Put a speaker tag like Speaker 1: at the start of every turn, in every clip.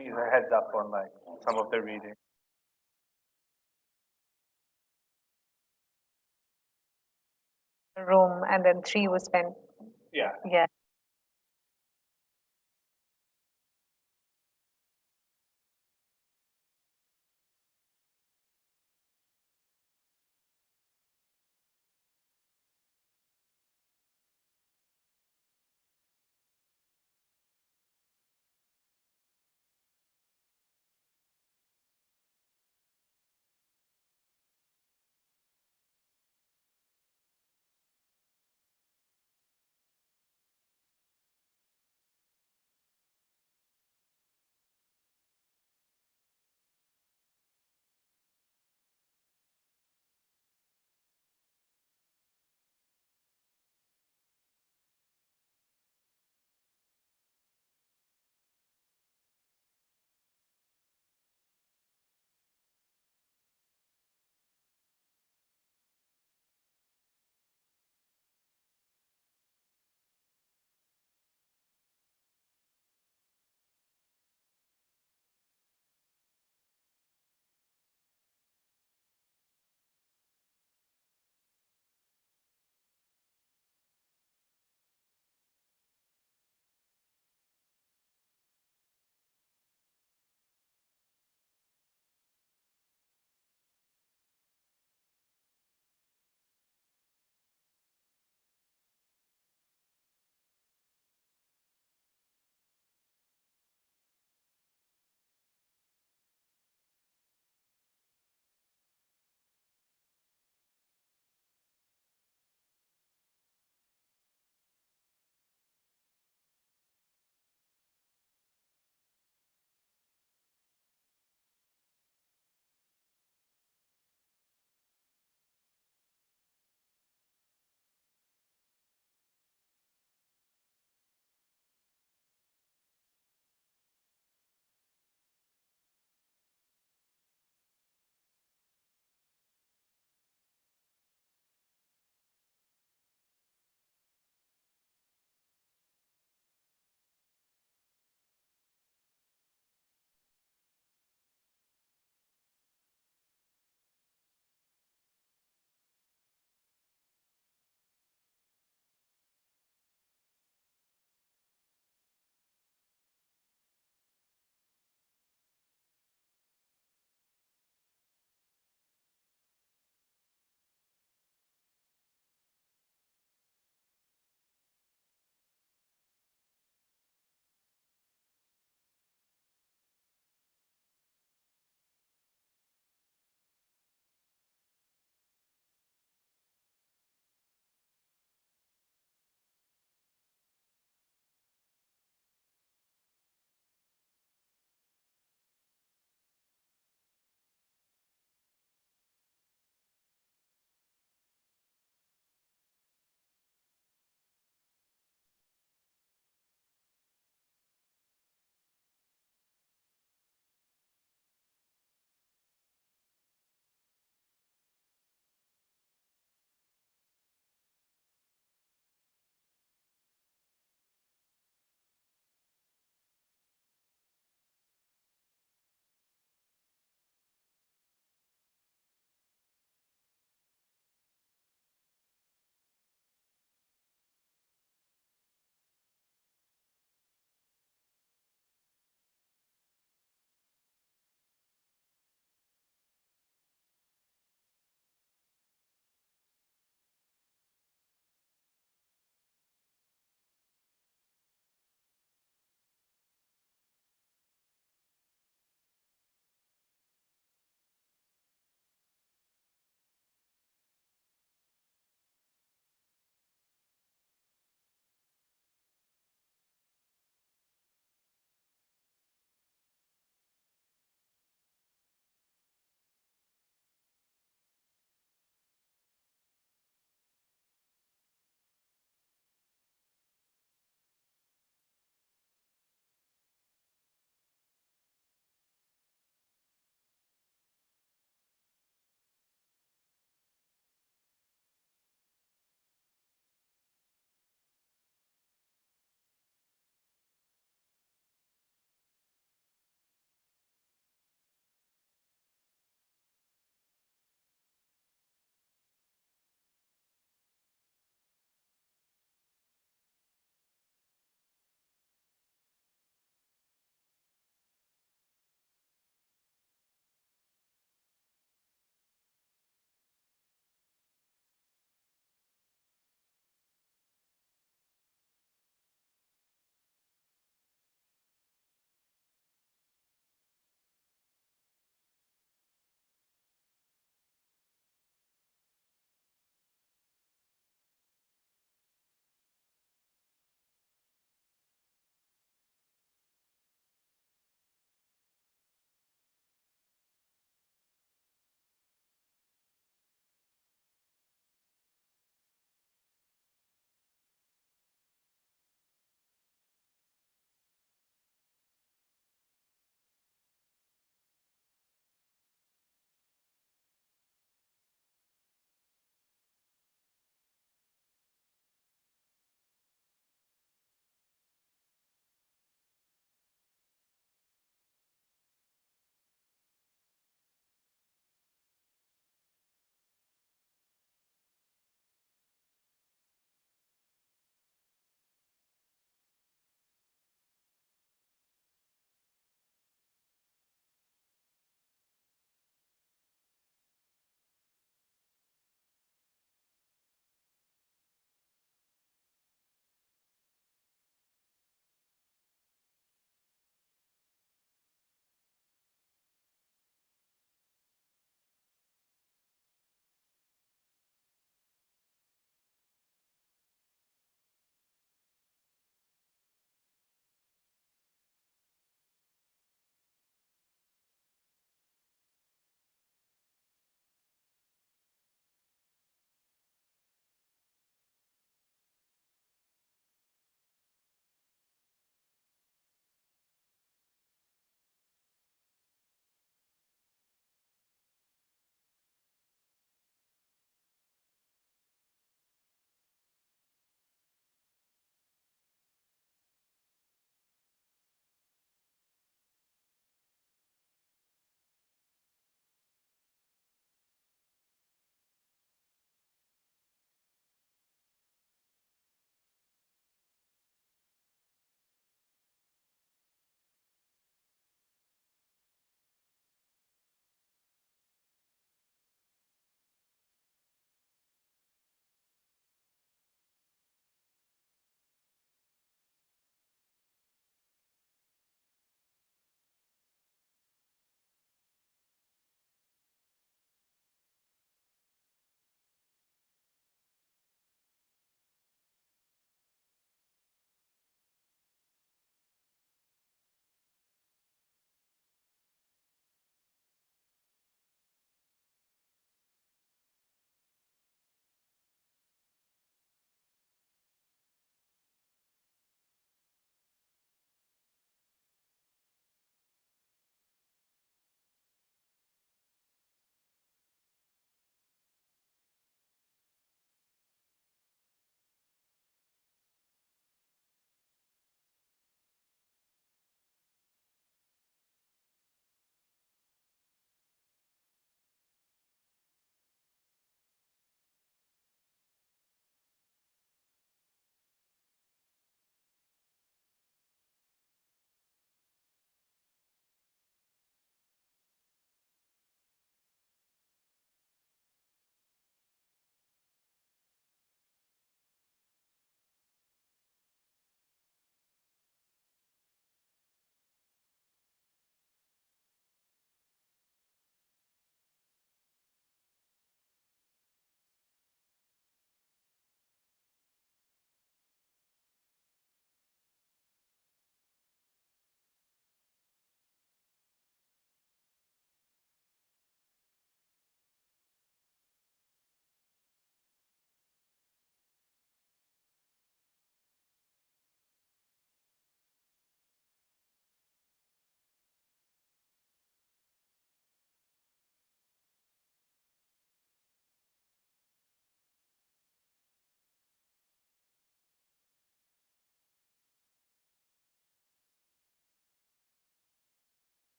Speaker 1: me a heads up on like some of the reading.
Speaker 2: Room, and then 3 was spent.
Speaker 1: Yeah.
Speaker 2: Yeah.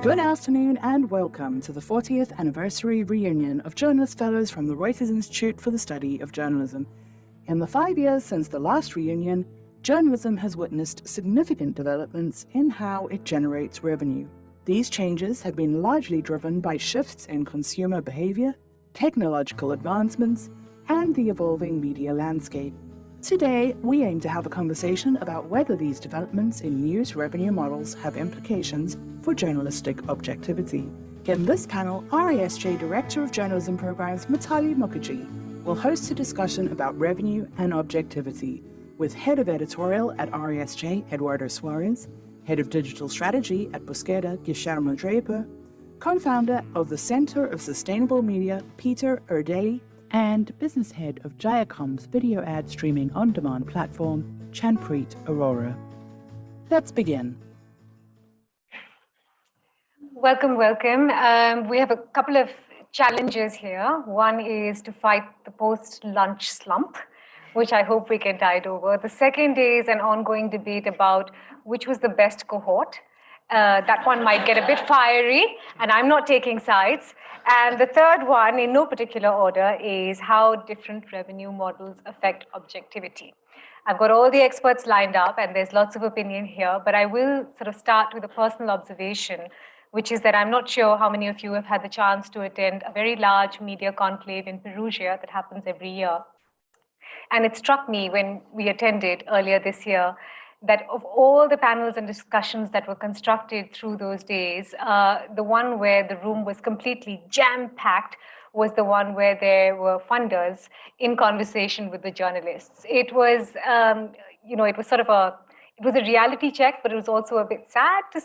Speaker 2: Good afternoon and welcome to the 40th anniversary reunion of journalist fellows from the Reuters Institute for the Study of Journalism. In the 5 years since the last reunion, journalism has witnessed significant developments in how it generates revenue. These changes have been largely driven by shifts in consumer behavior, technological advancements, and the evolving media landscape. Today, we aim to have a conversation about whether these developments in news revenue models have implications for journalistic objectivity. In this panel, RISJ Director of Journalism Programs Mitali Mukherjee will host a discussion about revenue and objectivity with Head of Editorial at RISJ, Eduardo Suarez, Head of Digital Strategy at Búsqueda, Guillermo Draper, co-founder of the Center of Sustainable Media, Peter Erdelyi, and business head of Viacom's video ad streaming on-demand platform, Chanpreet Arora. Let's begin.
Speaker 3: Welcome. We have a couple of challenges here. One is to fight the post-lunch slump, which I hope we can tide over. The second is an ongoing debate about which was the best cohort. That one might get a bit fiery, and I'm not taking sides. And the third one, in no particular order, is how different revenue models affect objectivity. I've got all the experts lined up, and there's lots of opinion here, but I will sort of start with a personal observation, which is that I'm not sure how many of you have had the chance to attend a very large media conclave in Perugia that happens every year. And it struck me when we attended earlier this year that of all the panels and discussions that were constructed through those days, the one where the room was completely jam-packed was the one where there were funders in conversation with the journalists. It was, it was sort of it was a reality check, but it was also a bit sad to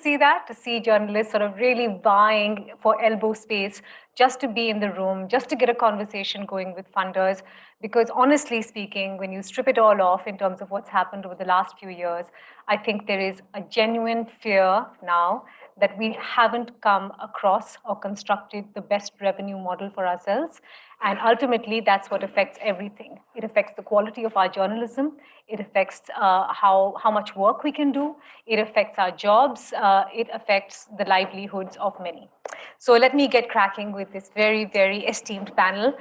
Speaker 3: see journalists sort of really vying for elbow space just to be in the room, just to get a conversation going with funders. Because honestly speaking, when you strip it all off in terms of what's happened over the last few years, I think there is a genuine fear now that we haven't come across or constructed the best revenue model for ourselves. And ultimately, that's what affects everything. It affects the quality of our journalism. It affects how much work we can do. It affects our jobs. It affects the livelihoods of many. So let me get cracking with this very, very esteemed panel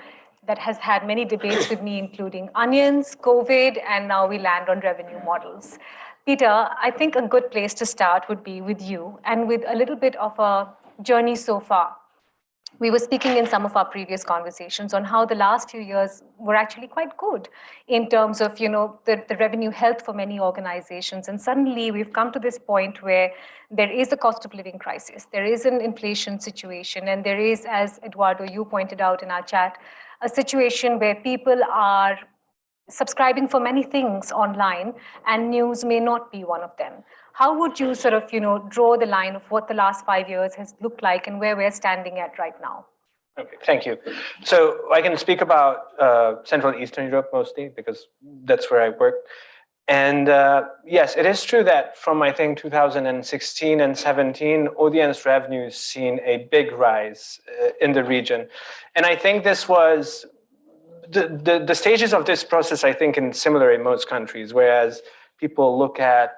Speaker 3: that has had many debates with me, including onions, COVID, and now we land on revenue models. Peter, I think a good place to start would be with you and with a little bit of a journey so far. We were speaking in some of our previous conversations on how the last few years were actually quite good in terms of, the revenue health for many organizations. And suddenly we've come to this point where there is a cost of living crisis. There is an inflation situation. And there is, as Eduardo, you pointed out in our chat, a situation where people are subscribing for many things online, and news may not be one of them. How would you sort of, draw the line of what the last 5 years has looked like and where we're standing at right now?
Speaker 4: Okay, thank you. So I can speak about Central and Eastern Europe mostly because that's where I work. And yes, it is true that from, I think, 2016 and 17, audience revenues seen a big rise in the region. And I think this was the stages of this process, I think, in similar in most countries, whereas people look at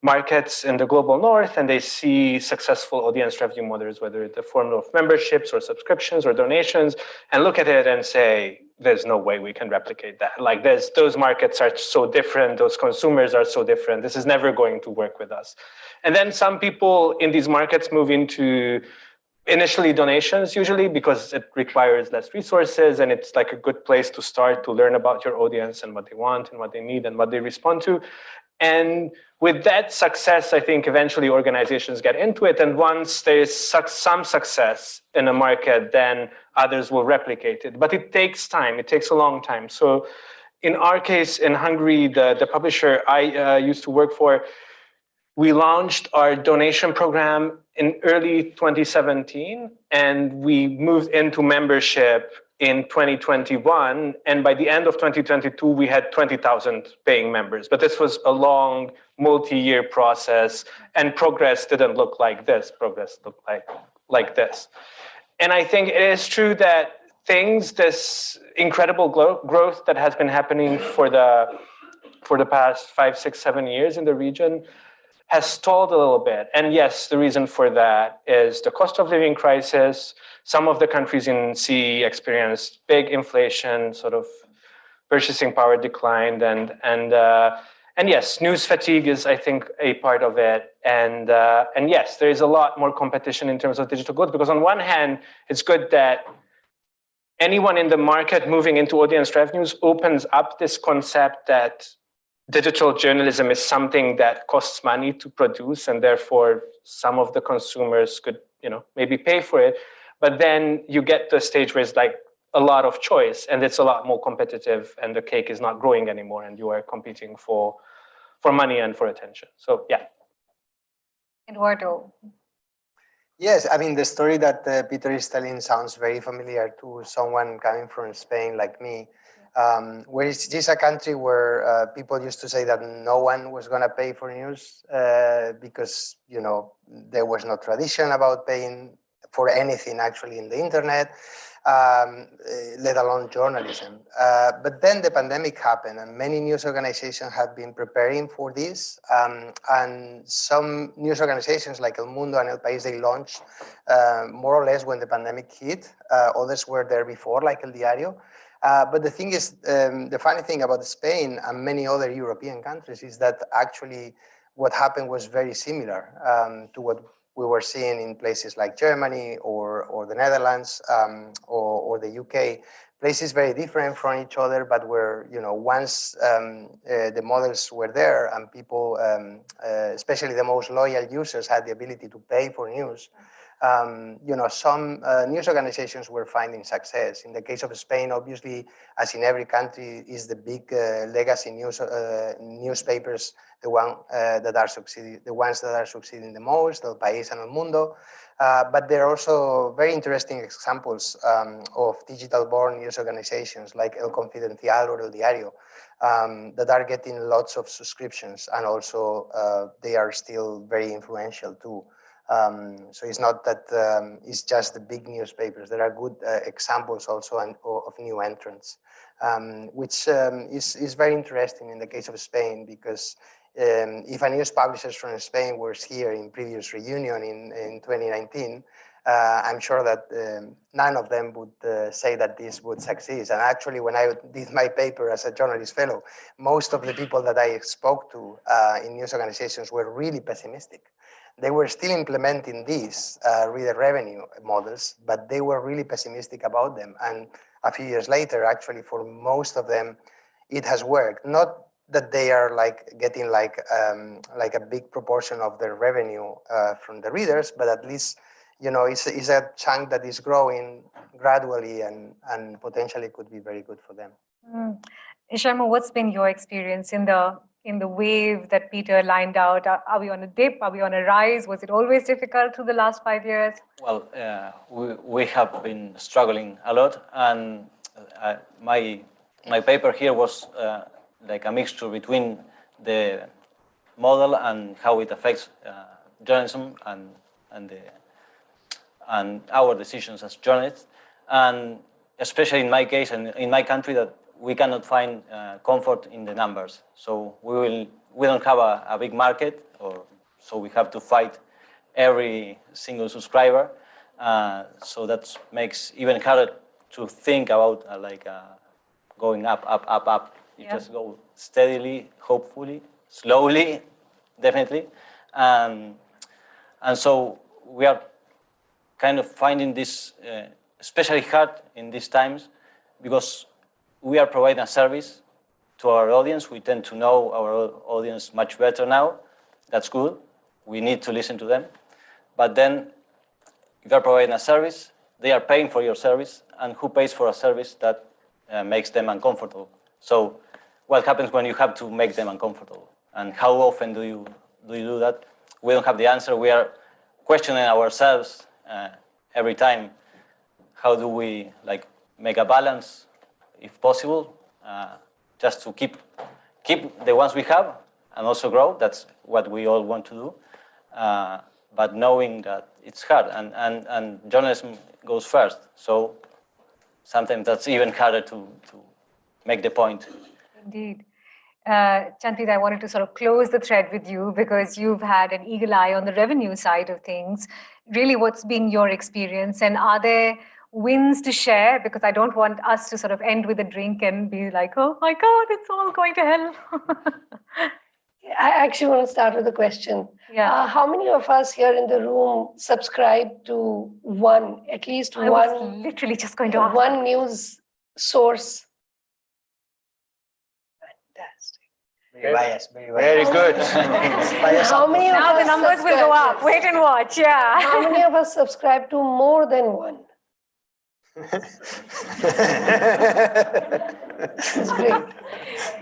Speaker 4: markets in the global north and they see successful audience revenue models, whether it's the form of memberships or subscriptions or donations, and look at it and say, there's no way we can replicate that. Like those markets are so different, those consumers are so different, this is never going to work with us. And then some people in these markets move into initially donations, usually because it requires less resources and it's like a good place to start to learn about your audience and what they want and what they need and what they respond to. And with that success, I think eventually organizations get into it. And once there's some success in a market, then others will replicate it. But it takes time. It takes a long time. So in our case, in Hungary, the publisher I used to work for, we launched our donation program in early 2017, and we moved into membership in 2021. And by the end of 2022, we had 20,000 paying members. But this was a long, multi-year process, and progress didn't look like this. Progress looked like this. And I think it is true that this incredible growth that has been happening for the past 5, 6, 7 years in the region has stalled a little bit. And yes, the reason for that is the cost of living crisis. Some of the countries in CE experienced big inflation, sort of purchasing power declined, and yes, news fatigue is, I think, a part of it. And yes, there is a lot more competition in terms of digital goods, because on one hand, it's good that anyone in the market moving into audience revenues opens up this concept that digital journalism is something that costs money to produce, and therefore some of the consumers could, maybe pay for it. But then you get to a stage where it's like a lot of choice, and it's a lot more competitive, and the cake is not growing anymore, and you are competing for money and for attention. So yeah.
Speaker 3: Eduardo.
Speaker 5: Yes, I mean, the story that Peter is telling sounds very familiar to someone coming from Spain like me. Where is this a country where people used to say that no one was going to pay for news because, there was no tradition about paying for anything actually in the internet, let alone journalism. But then the pandemic happened, and many news organizations have been preparing for this. And some news organizations like El Mundo and El País, they launched more or less when the pandemic hit. Others were there before, like El Diario. But the thing is, the funny thing about Spain and many other European countries is that actually what happened was very similar to what we were seeing in places like Germany or the Netherlands or the UK, places very different from each other, but where, once the models were there and people, especially the most loyal users, had the ability to pay for news, some news organizations were finding success. In the case of Spain, obviously, as in every country, is the big legacy newspapers, the ones that are succeeding the most, El País and El Mundo. But there are also very interesting examples of digital-born news organizations like El Confidencial or El Diario that are getting lots of subscriptions, and also they are still very influential too. So it's not that it's just the big newspapers. There are good examples also of new entrants, which is very interesting in the case of Spain, because if a news publisher from Spain was here in previous reunion in 2019, I'm sure that none of them would say that this would succeed. And actually, when I did my paper as a journalist fellow, most of the people that I spoke to in news organizations were really pessimistic. They were still implementing these reader revenue models, but they were really pessimistic about them. And a few years later, actually, for most of them, it has worked. Not that they are getting like a big proportion of their revenue from the readers, but at least, it's a chunk that is growing gradually and potentially could be very good for them.
Speaker 3: Guillermo, what's been your experience in the wave that Peter lined out? Are we on a dip? Are we on a rise? Was it always difficult through the last 5 years?
Speaker 6: Well, we have been struggling a lot, and my paper here was like a mixture between the model and how it affects journalism and our decisions as journalists, and especially in my case and in my country, that we cannot find comfort in the numbers. So we don't have a big market, so we have to fight every single subscriber. So that makes even harder to think about going up. You just go steadily, hopefully, slowly, definitely. And so we are kind of finding this especially hard in these times, because we are providing a service to our audience. We tend to know our audience much better now. That's good. We need to listen to them. But then, if you are providing a service, they are paying for your service, and who pays for a service that makes them uncomfortable? So, what happens when you have to make them uncomfortable? And how often do you do that? We don't have the answer. We are questioning ourselves every time. How do we make a balance, if possible, just to keep the ones we have and also grow? That's what we all want to do. But knowing that it's hard, and journalism goes first. So sometimes that's even harder to make the point.
Speaker 3: Indeed. Chanpreet, I wanted to sort of close the thread with you because you've had an eagle eye on the revenue side of things. Really, what's been your experience, and are there wins to share? Because I don't want us to sort of end with a drink and be like, oh my God, it's all going to hell.
Speaker 7: I actually want to start with a question.
Speaker 3: Yeah.
Speaker 7: How many of us here in the room subscribe to at least
Speaker 3: I was literally just going to ask
Speaker 7: one news source? Fantastic.
Speaker 5: Very biased, very
Speaker 4: Very good.
Speaker 7: How many of
Speaker 3: Now
Speaker 7: us
Speaker 3: the numbers will go
Speaker 7: subscribe-
Speaker 3: up. Wait and watch. Yeah.
Speaker 7: How many of us subscribe to more than one? That's great.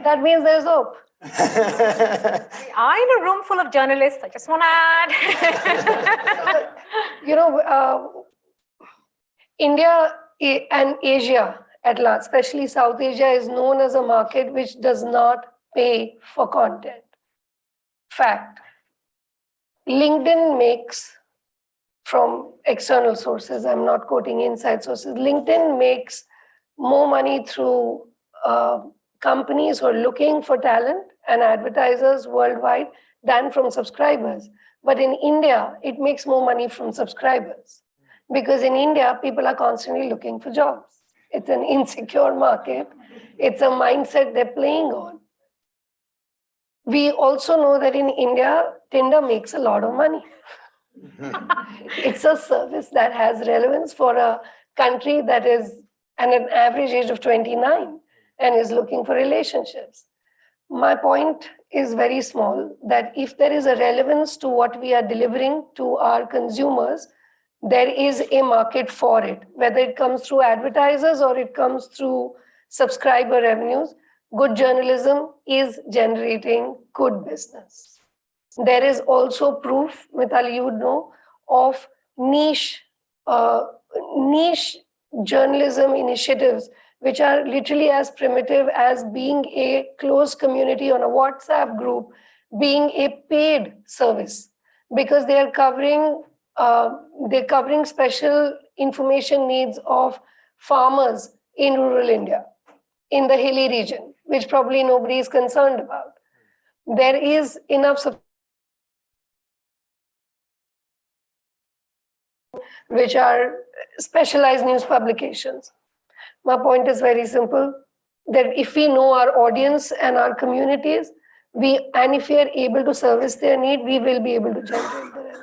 Speaker 7: That means there's hope.
Speaker 3: We are in a room full of journalists. I just want to add.
Speaker 7: India and Asia at large, especially South Asia, is known as a market which does not pay for content. Fact. LinkedIn makes, from external sources, I'm not quoting inside sources, LinkedIn makes more money through companies who are looking for talent and advertisers worldwide than from subscribers. But in India, it makes more money from subscribers. Because in India, people are constantly looking for jobs. It's an insecure market. It's a mindset they're playing on. We also know that in India, Tinder makes a lot of money. It's a service that has relevance for a country that is at an average age of 29 and is looking for relationships. My point is very small, that if there is a relevance to what we are delivering to our consumers, there is a market for it, whether it comes through advertisers or it comes through subscriber revenues. Good journalism is generating good business. There is also proof, Mitali, you would know, of niche journalism initiatives, which are literally as primitive as being a closed community on a WhatsApp group, being a paid service, because they're covering special information needs of farmers in rural India, in the hilly region, which probably nobody is concerned about. There is enough which are specialized news publications. My point is very simple, that if we know our audience and our communities, and if we are able to service their need, we will be able to generate the revenue.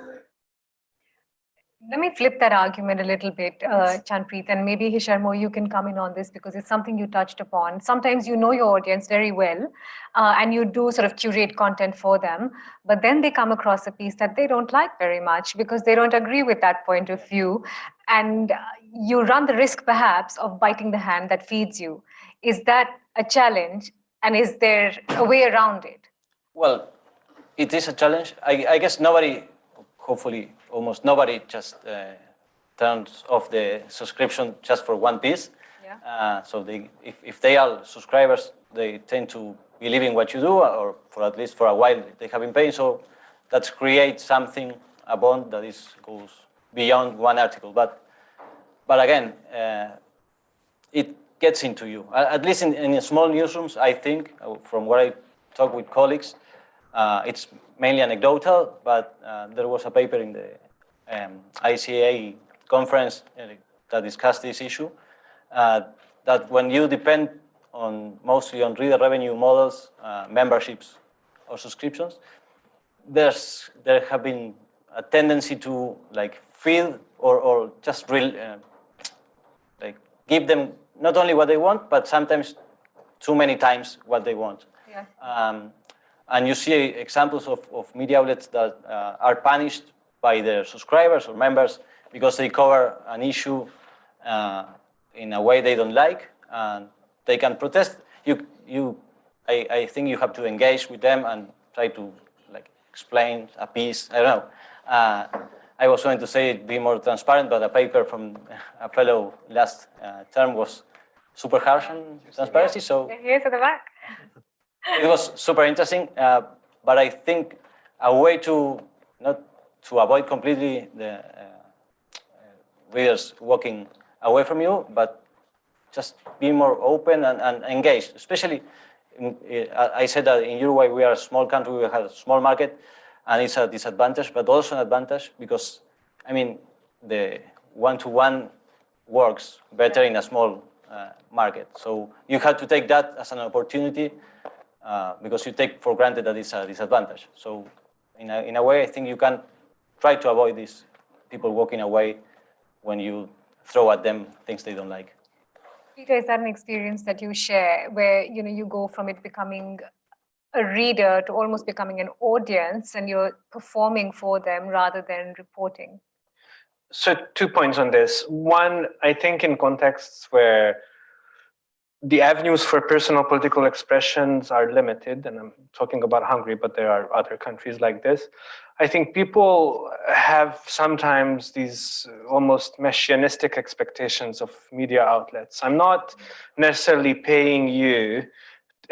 Speaker 3: Let me flip that argument a little bit, Chanpreet, and maybe Guillermo, you can come in on this because it's something you touched upon. Sometimes you know your audience very well, and you do sort of curate content for them, but then they come across a piece that they don't like very much because they don't agree with that point of view, and you run the risk perhaps of biting the hand that feeds you. Is that a challenge, and is there a way around it?
Speaker 6: Well, it is a challenge. I guess nobody, hopefully almost nobody, just turns off the subscription just for one piece. Yeah. So if they are subscribers, they tend to believe in what you do, or for at least for a while they have been paying. So that creates something, a bond that goes beyond one article. But again, it gets into you. At least in small newsrooms, I think, from what I talk with colleagues, it's mainly anecdotal, but there was a paper in the ICA conference that discussed this issue, that when you depend mostly on reader revenue models, memberships or subscriptions, there have been a tendency to feed or just give them not only what they want, but sometimes too many times what they want. Yeah. And you see examples of media outlets that are punished by their subscribers or members because they cover an issue in a way they don't like, and they can protest. I think you have to engage with them and try to explain a piece. I don't know. I was going to say be more transparent, but a paper from a fellow last term was super harsh on transparency. So
Speaker 3: here's at the back.
Speaker 6: It was super interesting, but I think a way not to avoid completely the readers walking away from you, but just be more open and engaged. Especially, I said that in Uruguay we are a small country, we have a small market, and it's a disadvantage, but also an advantage because, I mean, the one-to-one works better in a small market. So you have to take that as an opportunity because you take for granted that it's a disadvantage. So in a way, I think you can try to avoid this, people walking away when you throw at them things they don't like.
Speaker 3: Peter, is that an experience that you share where you go from it becoming a reader to almost becoming an audience and you're performing for them rather than reporting?
Speaker 4: So 2 points on this. One, I think in contexts where the avenues for personal political expressions are limited, and I'm talking about Hungary, but there are other countries like this. I think people have sometimes these almost messianistic expectations of media outlets. I'm not necessarily paying you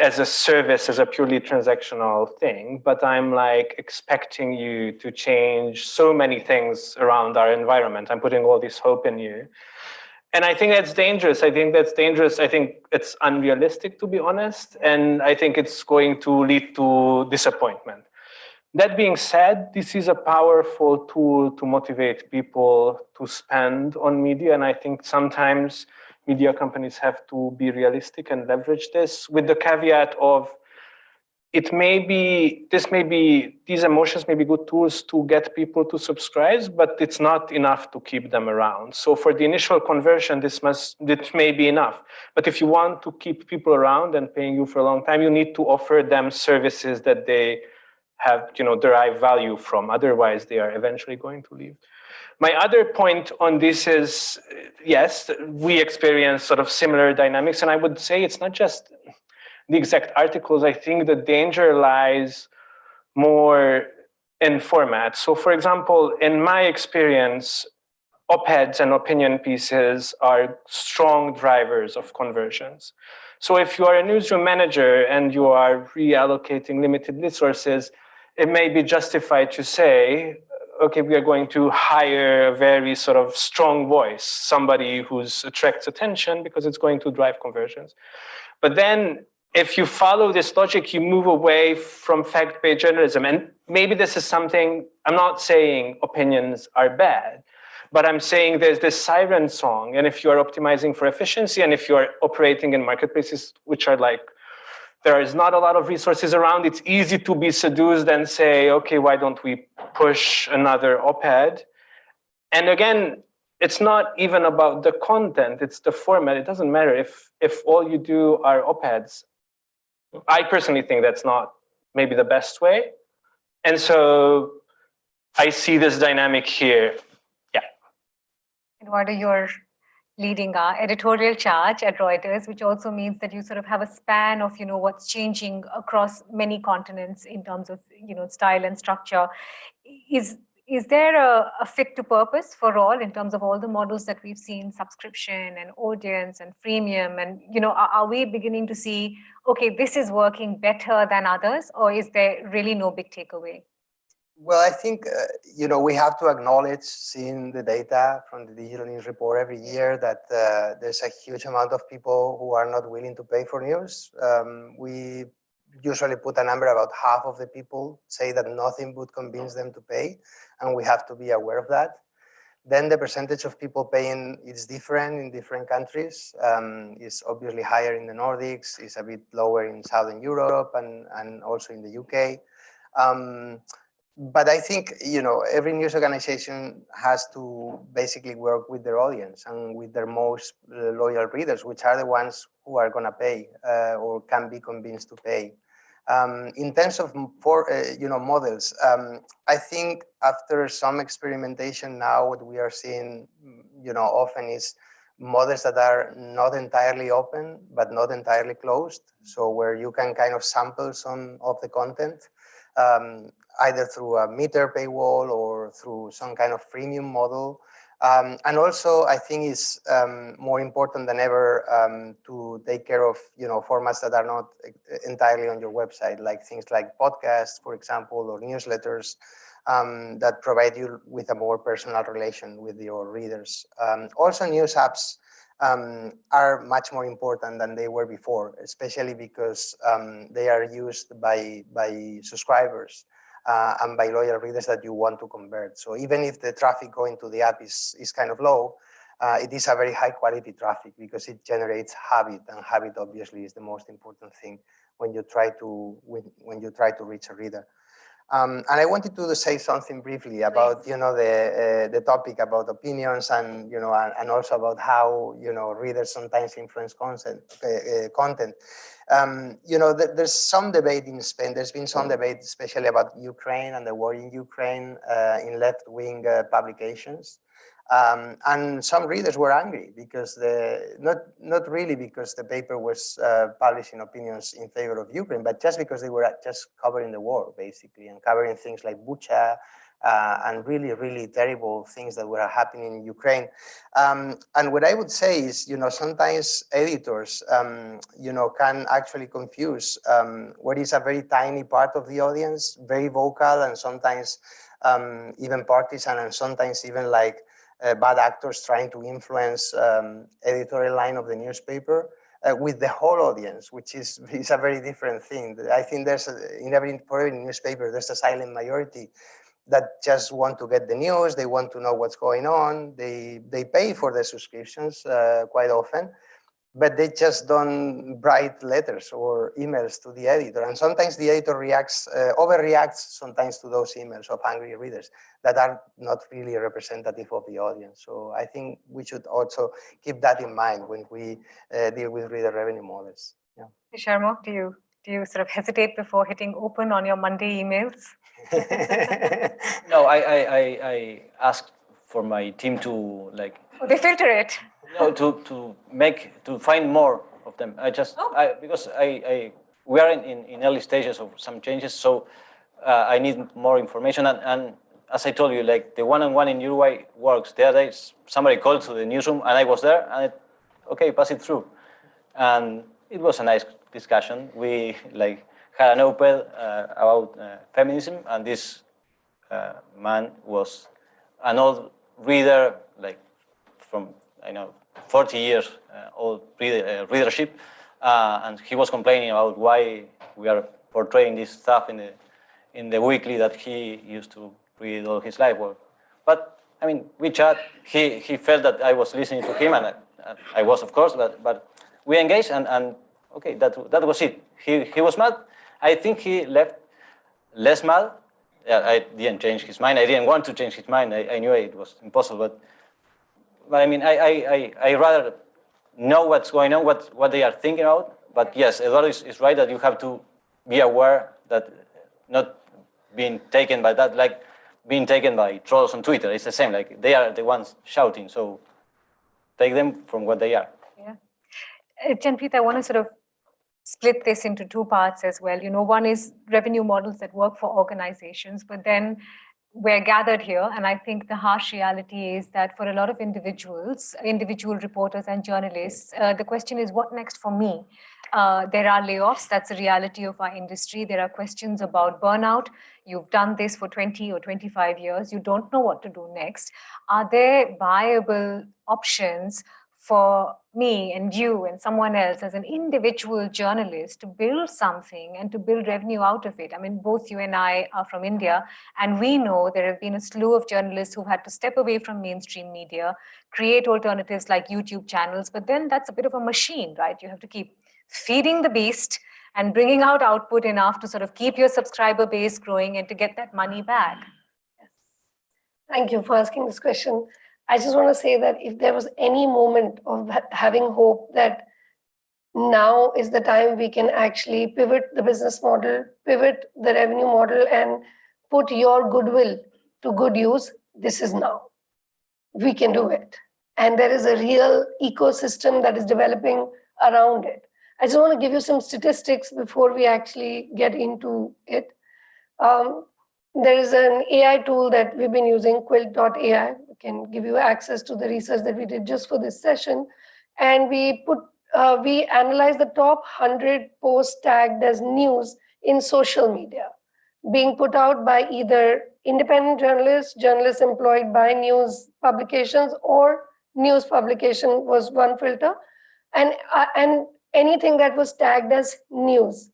Speaker 4: as a service, as a purely transactional thing, but I'm like expecting you to change so many things around our environment. I'm putting all this hope in you. And I think that's dangerous. I think it's unrealistic, to be honest. And I think it's going to lead to disappointment. That being said, this is a powerful tool to motivate people to spend on media. And I think sometimes media companies have to be realistic and leverage this with the caveat of these emotions may be good tools to get people to subscribe, but it's not enough to keep them around. So for the initial conversion, this may be enough. But if you want to keep people around and paying you for a long time, you need to offer them services that they have, derive value from. Otherwise, they are eventually going to leave. My other point on this is, yes, we experience sort of similar dynamics. And I would say it's not just the exact articles. I think the danger lies more in format. So for example, in my experience, op-eds and opinion pieces are strong drivers of conversions. So if you are a newsroom manager and you are reallocating limited resources, it may be justified to say, okay, we are going to hire a very sort of strong voice, somebody who attracts attention because it's going to drive conversions. But then if you follow this logic, you move away from fact-based journalism. And maybe this is something, I'm not saying opinions are bad, but I'm saying there's this siren song. And if you are optimizing for efficiency and if you are operating in marketplaces which are like, there is not a lot of resources around, it's easy to be seduced and say, okay, why don't we push another op-ed? And again, it's not even about the content, it's the format. It doesn't matter if all you do are op-eds. I personally think that's not maybe the best way. And so I see this dynamic here. Yeah.
Speaker 3: Eduardo, you're leading our editorial charge at Reuters, which also means that you sort of have a span of, what's changing across many continents in terms of, style and structure. Is there a fit to purpose for all in terms of all the models that we've seen, subscription and audience and freemium? And, are we beginning to see, okay, this is working better than others, or is there really no big takeaway?
Speaker 5: Well, I think, we have to acknowledge, seeing the data from the Digital News Report every year, that there's a huge amount of people who are not willing to pay for news. We usually put a number about half of the people say that nothing would convince them to pay, and we have to be aware of that. Then the percentage of people paying is different in different countries. It's obviously higher in the Nordics, it's a bit lower in Southern Europe and also in the UK. But I think, every news organization has to basically work with their audience and with their most loyal readers, which are the ones who are going to pay or can be convinced to pay. In terms of models, I think after some experimentation now, what we are seeing, often is models that are not entirely open, but not entirely closed. So where you can kind of sample some of the content, either through a meter paywall or through some kind of freemium model. And also, I think it's more important than ever to take care of formats that are not entirely on your website, like things like podcasts, for example, or newsletters that provide you with a more personal relation with your readers. Also, news apps are much more important than they were before, especially because they are used by subscribers and by loyal readers that you want to convert. So even if the traffic going to the app is kind of low, it is a very high quality traffic because it generates habit, and habit obviously is the most important thing when you try to reach a reader. And I wanted to say something briefly about the topic about opinions and and also about how readers sometimes influence content. There's some debate in Spain. There's been some debate, especially about Ukraine and the war in Ukraine in left-wing publications. And some readers were angry because not really because the paper was publishing opinions in favor of Ukraine, but just because they were just covering the war, basically, and covering things like Bucha and really, really terrible things that were happening in Ukraine. And what I would say is, sometimes editors, can actually confuse what is a very tiny part of the audience, very vocal, and sometimes even partisan, and sometimes even like bad actors trying to influence editorial line of the newspaper with the whole audience, which is a very different thing. I think there's in every newspaper there's a silent majority that just want to get the news. They want to know what's going on. They pay for the subscriptions quite often, but they just don't write letters or emails to the editor. And sometimes the editor overreacts sometimes to those emails of angry readers that are not really representative of the audience. So I think we should also keep that in mind when we deal with reader revenue models. Yeah.
Speaker 3: Guillermo, do you sort of hesitate before hitting open on your Monday emails?
Speaker 6: No, I asked for my team to like.
Speaker 3: Oh, they filter it.
Speaker 6: No, to find more of them. Because we are in early stages of some changes, so I need more information. And as I told you, like the one-on-one in Uruguay works. The other day, somebody called to the newsroom, and I was there, and okay, pass it through, and it was a nice discussion. We like had an op-ed about feminism, and this man was an old reader, like from 40 years old readership, and he was complaining about why we are portraying this stuff in the weekly that he used to read all his life. But I mean, we chat. He felt that I was listening to him, and I was, of course. But we engaged, and okay, that was it. He was mad. I think he left less mad. I didn't change his mind. I didn't want to change his mind. I knew it was impossible. But I mean, I rather know what's going on, what they are thinking about. But yes, Eduardo is right that you have to be aware that not being taken by that, like being taken by trolls on Twitter. It's the same, like they are the ones shouting. So take them from what they are.
Speaker 3: Yeah. Chanpreet, I want to sort of split this into two parts as well. One is revenue models that work for organizations, but then we're gathered here, and I think the harsh reality is that for a lot of individual reporters and journalists, the question is, what next for me? There are layoffs. That's a reality of our industry. There are questions about burnout. You've done this for 20 or 25 years. You don't know what to do next. Are there viable options for me and you and someone else as an individual journalist to build something and to build revenue out of it? I mean, both you and I are from India, and we know there have been a slew of journalists who've had to step away from mainstream media, create alternatives like YouTube channels, but then that's a bit of a machine, right? You have to keep feeding the beast and bringing out output enough to sort of keep your subscriber base growing and to get that money back.
Speaker 7: Yes. Thank you for asking this question. I just want to say that if there was any moment of having hope that now is the time we can actually pivot the business model, pivot the revenue model, and put your goodwill to good use, this is now. We can do it. And there is a real ecosystem that is developing around it. I just want to give you some statistics before we actually get into it. There is an AI tool that we've been using, quilt.ai. We can give you access to the research that we did just for this session. And we analyzed the top 100 posts tagged as news in social media, being put out by either independent journalists, journalists employed by news publications, or news publication was one filter, and anything that was tagged as news.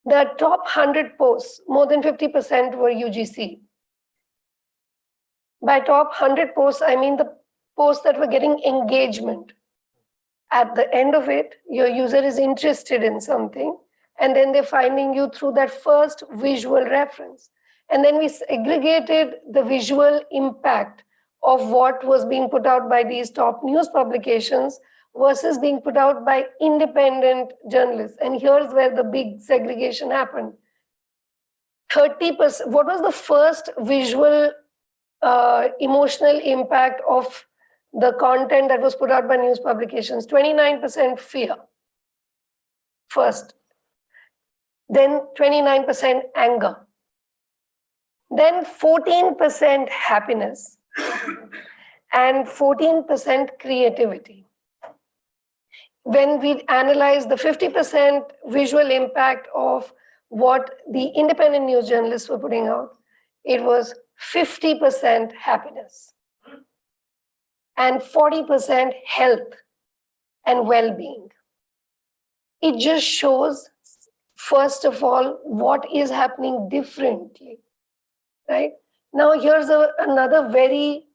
Speaker 7: The top 100 posts, more than 50% were UGC. By top 100 posts, I mean the posts that were getting engagement. At the end of it, your user is interested in something, and then they're finding you through that first visual reference. And then we segregated the visual impact of what was being put out by these top news publications versus being put out by independent journalists. And here's where the big segregation happened. 30%, what was the first visual emotional impact of the content that was put out by news publications? 29% fear first, then 29% anger, then 14% happiness, and 14% creativity. When we analyze the 50% visual impact of what the independent news journalists were putting out, it was 50% happiness and 40% health and well-being. It just shows, first of all, what is happening differently, right? Now, here's another very,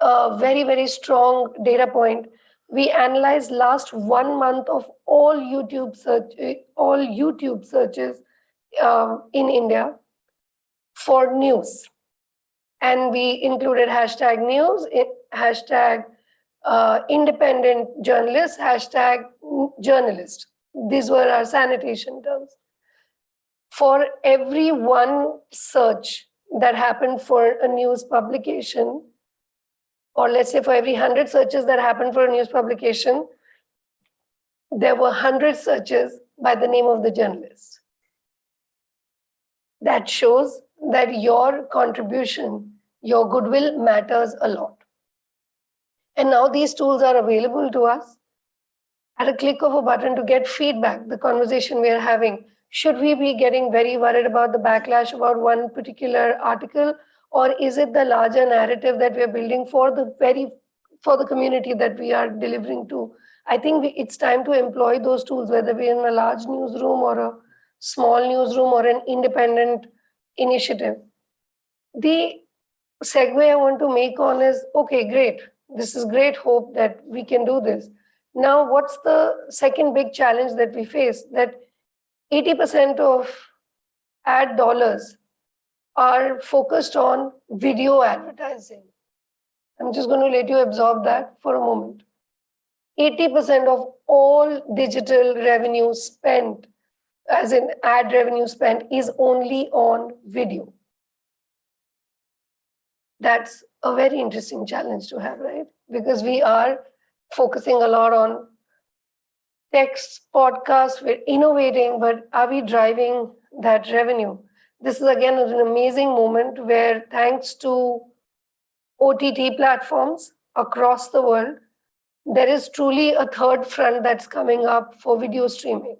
Speaker 7: very strong data point. We analyzed last 1 month of all YouTube searches in India for news. And we included hashtag news, hashtag independent journalist, hashtag journalist. These were our sanitation terms. For every one search that happened for a news publication, or let's say for every 100 searches that happened for a news publication, there were 100 searches by the name of the journalist. That shows that your contribution, your goodwill matters a lot. And now these tools are available to us at a click of a button to get feedback, the conversation we are having. Should we be getting very worried about the backlash about one particular article, or is it the larger narrative that we are building for the community that we are delivering to? I think it's time to employ those tools, whether we're in a large newsroom or a small newsroom or an independent initiative. The segue I want to make on is, okay, great. This is great hope that we can do this. Now, what's the second big challenge that we face? That 80% of ad dollars are focused on video advertising. I'm just going to let you absorb that for a moment. 80% of all digital revenue spent, as in ad revenue spent, is only on video. That's a very interesting challenge to have, right? Because we are focusing a lot on text, podcasts, we're innovating, but are we driving that revenue? This is again an amazing moment where, thanks to OTT platforms across the world, there is truly a third front that's coming up for video streaming.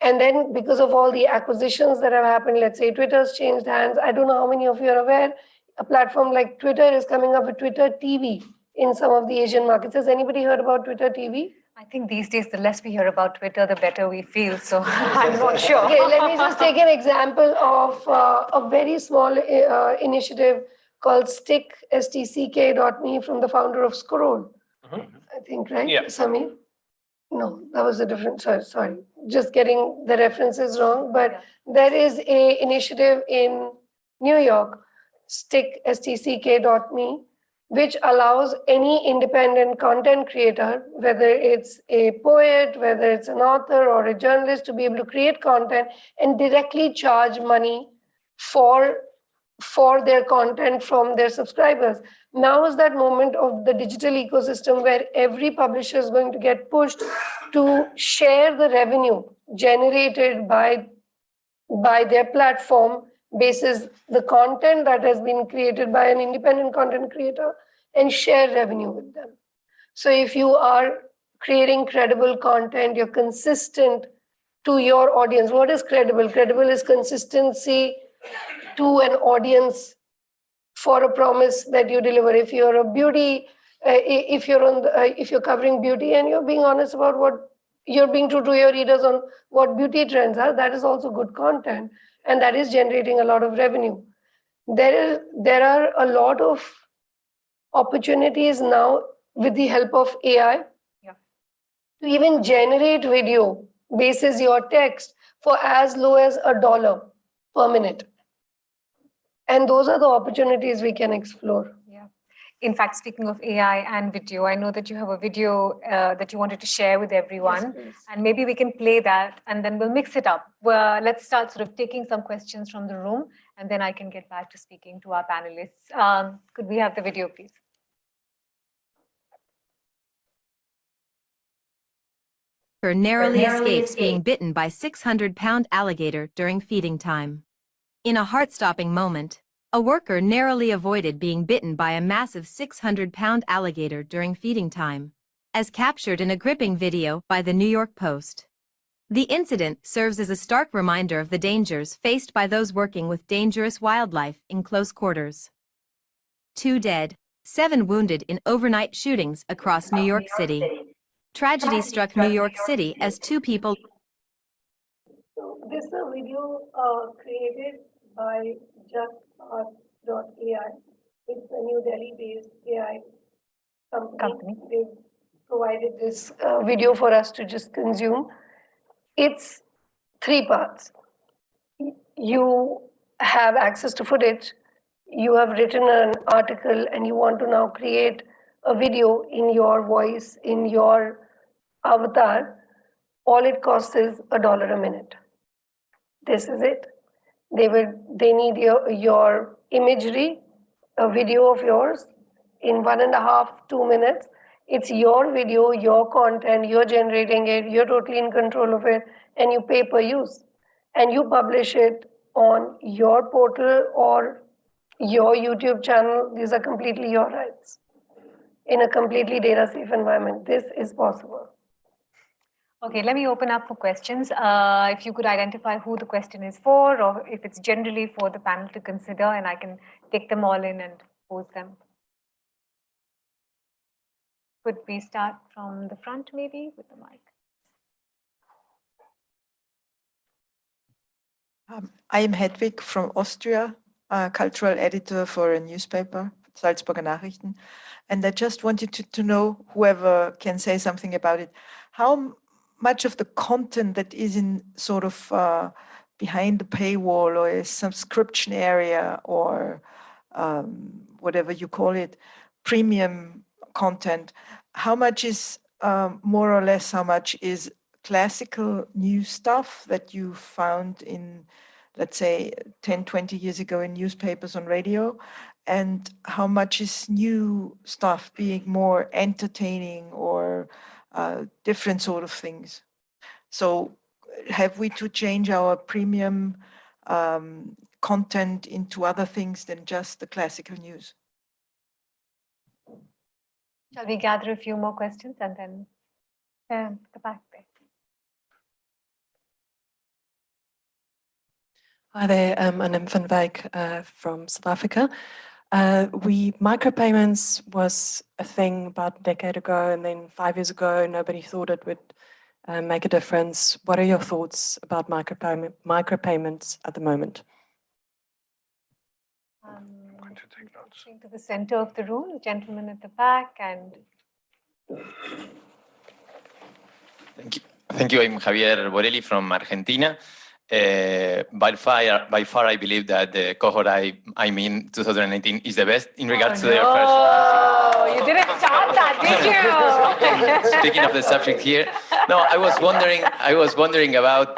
Speaker 7: And then because of all the acquisitions that have happened, let's say Twitter's changed hands. I don't know how many of you are aware, a platform like Twitter is coming up with Twitter TV in some of the Asian markets. Has anybody heard about Twitter TV?
Speaker 3: I think these days, the less we hear about Twitter, the better we feel. So I'm not sure.
Speaker 7: Okay, let me just take an example of a very small initiative called stck.me from the founder of Scroll. I think, right?
Speaker 4: Yeah.
Speaker 7: Sami? No, that was a different, sorry. Just getting the references wrong. But there is an initiative in New York, stck.me, which allows any independent content creator, whether it's a poet, whether it's an author or a journalist, to be able to create content and directly charge money for their content from their subscribers. Now is that moment of the digital ecosystem where every publisher is going to get pushed to share the revenue generated by their platform basis the content that has been created by an independent content creator and share revenue with them. So if you are creating credible content, you're consistent to your audience. What is credible? Credible is consistency to an audience for a promise that you deliver. If you're a beauty If you're if you're covering beauty and you're being honest about what you're being true to your readers on what beauty trends are, that is also good content, and that is generating a lot of revenue. There are a lot of opportunities now with the help of AI to even generate video basis your text for as low as $1 per minute. And those are the opportunities we can explore.
Speaker 3: Yeah. In fact, speaking of AI and video, I know that you have a video that you wanted to share with everyone.
Speaker 7: Yes,
Speaker 3: and maybe we can play that and then we'll mix it up. Well, let's start sort of taking some questions from the room and then I can get back to speaking to our panelists. Could we have the video, please?
Speaker 8: Narrowly escapes being bitten by 600-pound alligator during feeding time. In a heart-stopping moment, a worker narrowly avoided being bitten by a massive 600-pound alligator during feeding time, as captured in a gripping video by the New York Post. The incident serves as a stark reminder of the dangers faced by those working with dangerous wildlife in close quarters. 2 dead, 7 wounded in overnight shootings across New York City. Tragedy struck New York City as 2 people.
Speaker 7: So this is a video created by JustAsk.ai. It's a New Delhi-based AI company. They provided this video for us to just consume. It's 3 parts. You have access to footage. You have written an article and you want to now create a video in your voice, in your avatar. All it costs is $1 a minute. This is it. They need your imagery, a video of yours in 1.5 to 2 minutes. It's your video, your content, you're generating it, you're totally in control of it, and you pay per use. And you publish it on your portal or your YouTube channel. These are completely your rights in a completely data safe environment. This is possible.
Speaker 3: Okay, let me open up for questions. If you could identify who the question is for, or if it's generally for the panel to consider, and I can take them all in and pose them. Could we start from the front, maybe, with the mic?
Speaker 9: I am Hedwig from Austria, a cultural editor for a newspaper, Salzburger Nachrichten. And I just wanted to know, whoever can say something about it, how much of the content that is in sort of behind the paywall or a subscription area or whatever you call it, premium content, how much is more or less, how much is classical news stuff that you found in, let's say, 10, 20 years ago in newspapers on radio, and how much is new stuff being more entertaining or different sort of things. So have we to change our premium content into other things than just the classical news?
Speaker 3: Shall we gather a few more questions and then the back there?
Speaker 10: Hi there, I'm van Wyk from South Africa. Micropayments was a thing about a decade ago, and then 5 years ago, nobody thought it would make a difference. What are your thoughts about micropayments at the moment?
Speaker 3: To the center of the room, the gentleman at the back, and
Speaker 11: Thank you. I'm Javier Borelli from Argentina. By far, I believe that the cohort I'm in 2019 is the best in regards to their first.
Speaker 3: Oh, you didn't start that, did you?
Speaker 11: Speaking of the subject here, no, I was wondering about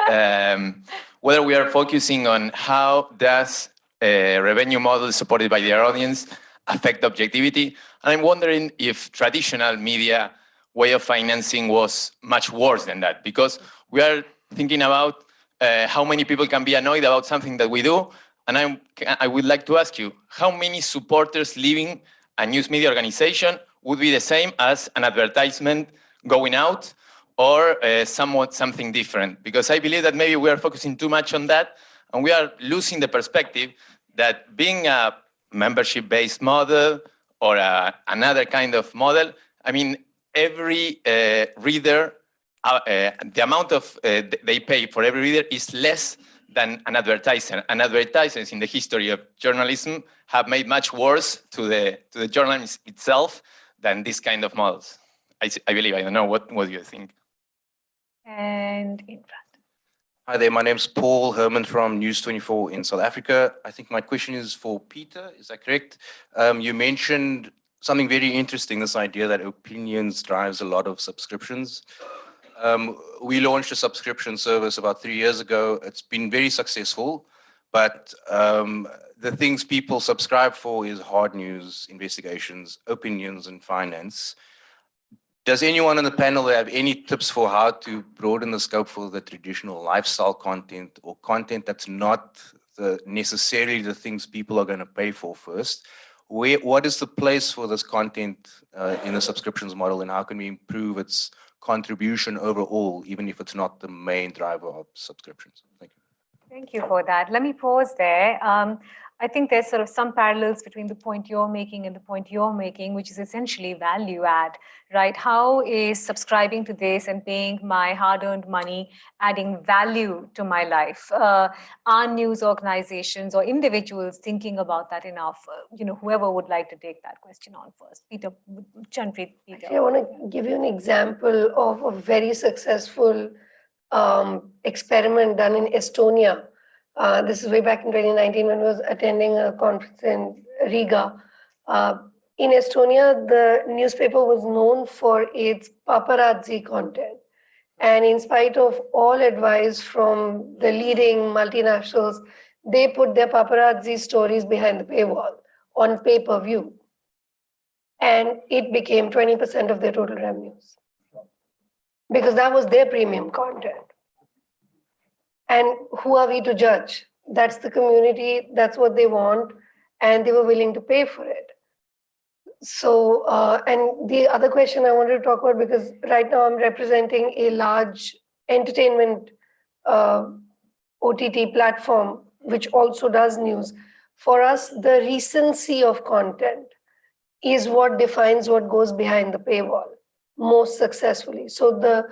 Speaker 11: whether we are focusing on how does a revenue model supported by their audience affect objectivity. And I'm wondering if traditional media way of financing was much worse than that, because we are thinking about how many people can be annoyed about something that we do. And I would like to ask you, how many supporters leaving a news media organization would be the same as an advertisement going out, or something different? Because I believe that maybe we are focusing too much on that, and we are losing the perspective that being a membership-based model or another kind of model, I mean, every reader, the amount of they pay for every reader is less than an advertiser. And advertisers in the history of journalism have made much worse to the journalism itself than this kind of models. I believe. I don't know. What do you think?
Speaker 3: And in front.
Speaker 12: Hi there, my name's Paul Herman from News24 in South Africa. I think my question is for Peter, is that correct? You mentioned something very interesting, this idea that opinions drives a lot of subscriptions. We launched a subscription service about 3 years ago. It's been very successful, but the things people subscribe for is hard news, investigations, opinions, and finance. Does anyone on the panel have any tips for how to broaden the scope for the traditional lifestyle content or content that's not necessarily the things people are going to pay for first? What is the place for this content in the subscriptions model, and how can we improve its contribution overall, even if it's not the main driver of subscriptions? Thank you.
Speaker 3: Thank you for that. Let me pause there. I think there's sort of some parallels between the point you're making and the point you're making, which is essentially value add, right? How is subscribing to this and paying my hard-earned money adding value to my life? Are news organizations or individuals thinking about that enough? Whoever would like to take that question on first. Peter, Chanpreet, Peter.
Speaker 7: Actually, I want to give you an example of a very successful experiment done in Estonia. This is way back in 2019 when I was attending a conference in Riga. In Estonia, the newspaper was known for its paparazzi content. And in spite of all advice from the leading multinationals, they put their paparazzi stories behind the paywall on pay-per-view. And it became 20% of their total revenues, because that was their premium content. And who are we to judge? That's the community, that's what they want, and they were willing to pay for it. So, and the other question I wanted to talk about, because right now I'm representing a large entertainment OTT platform, which also does news. For us, the recency of content is what defines what goes behind the paywall most successfully. So the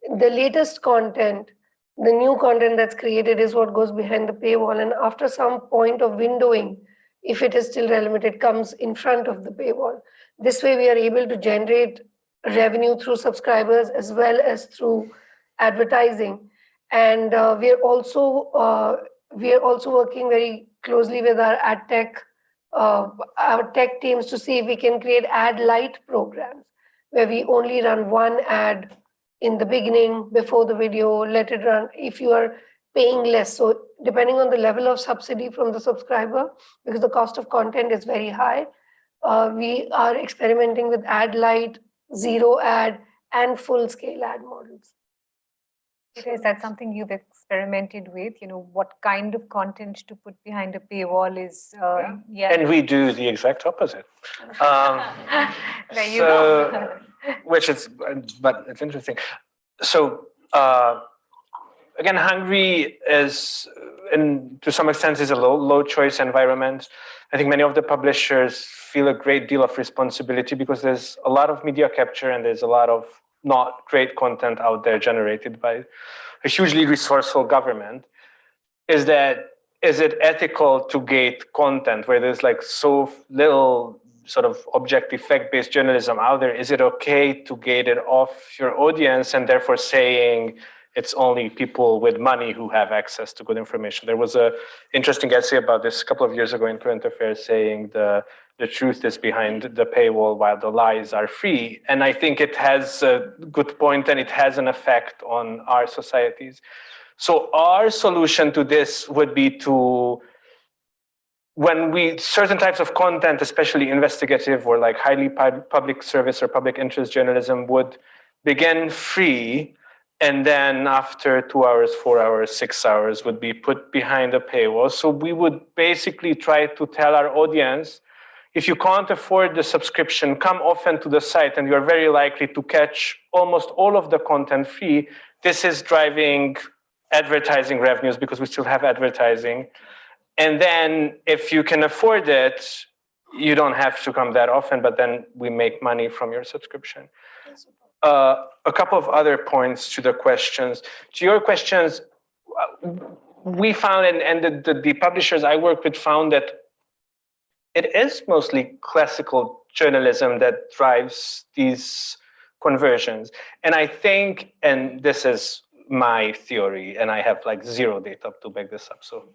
Speaker 7: latest content, the new content that's created is what goes behind the paywall. And after some point of windowing, if it is still relevant, it comes in front of the paywall. This way, we are able to generate revenue through subscribers as well as through advertising. And we are also working very closely with our ad tech, our tech teams to see if we can create ad light programs where we only run one ad in the beginning, before the video, let it run if you are paying less. So depending on the level of subsidy from the subscriber, because the cost of content is very high, we are experimenting with ad light, zero ad, and full scale ad models.
Speaker 3: Is that something you've experimented with? What kind of content to put behind a paywall is, yeah.
Speaker 4: And we do the exact opposite.
Speaker 3: There you go.
Speaker 4: But it's interesting. So again, Hungary is, to some extent, is a low choice environment. I think many of the publishers feel a great deal of responsibility because there's a lot of media capture and there's a lot of not great content out there generated by a hugely resourceful government. Is it ethical to gate content where there's like so little sort of objective fact-based journalism out there? Is it okay to gate it off your audience and therefore saying it's only people with money who have access to good information? There was an interesting essay about this a couple of years ago in Current Affairs saying the truth is behind the paywall while the lies are free. And I think it has a good point and it has an effect on our societies. So our solution to this would be to, when certain types of content, especially investigative or like highly public service or public interest journalism would begin free, and then after 2 hours, 4 hours, 6 hours would be put behind a paywall. So we would basically try to tell our audience, if you can't afford the subscription, come often to the site and you're very likely to catch almost all of the content free. This is driving advertising revenues because we still have advertising. And then if you can afford it, you don't have to come that often, but then we make money from your subscription. A couple of other points to the questions. To your questions, we found, and the publishers I work with found that it is mostly classical journalism that drives these conversions. And I think, and this is my theory, and I have like zero data to back this up. So,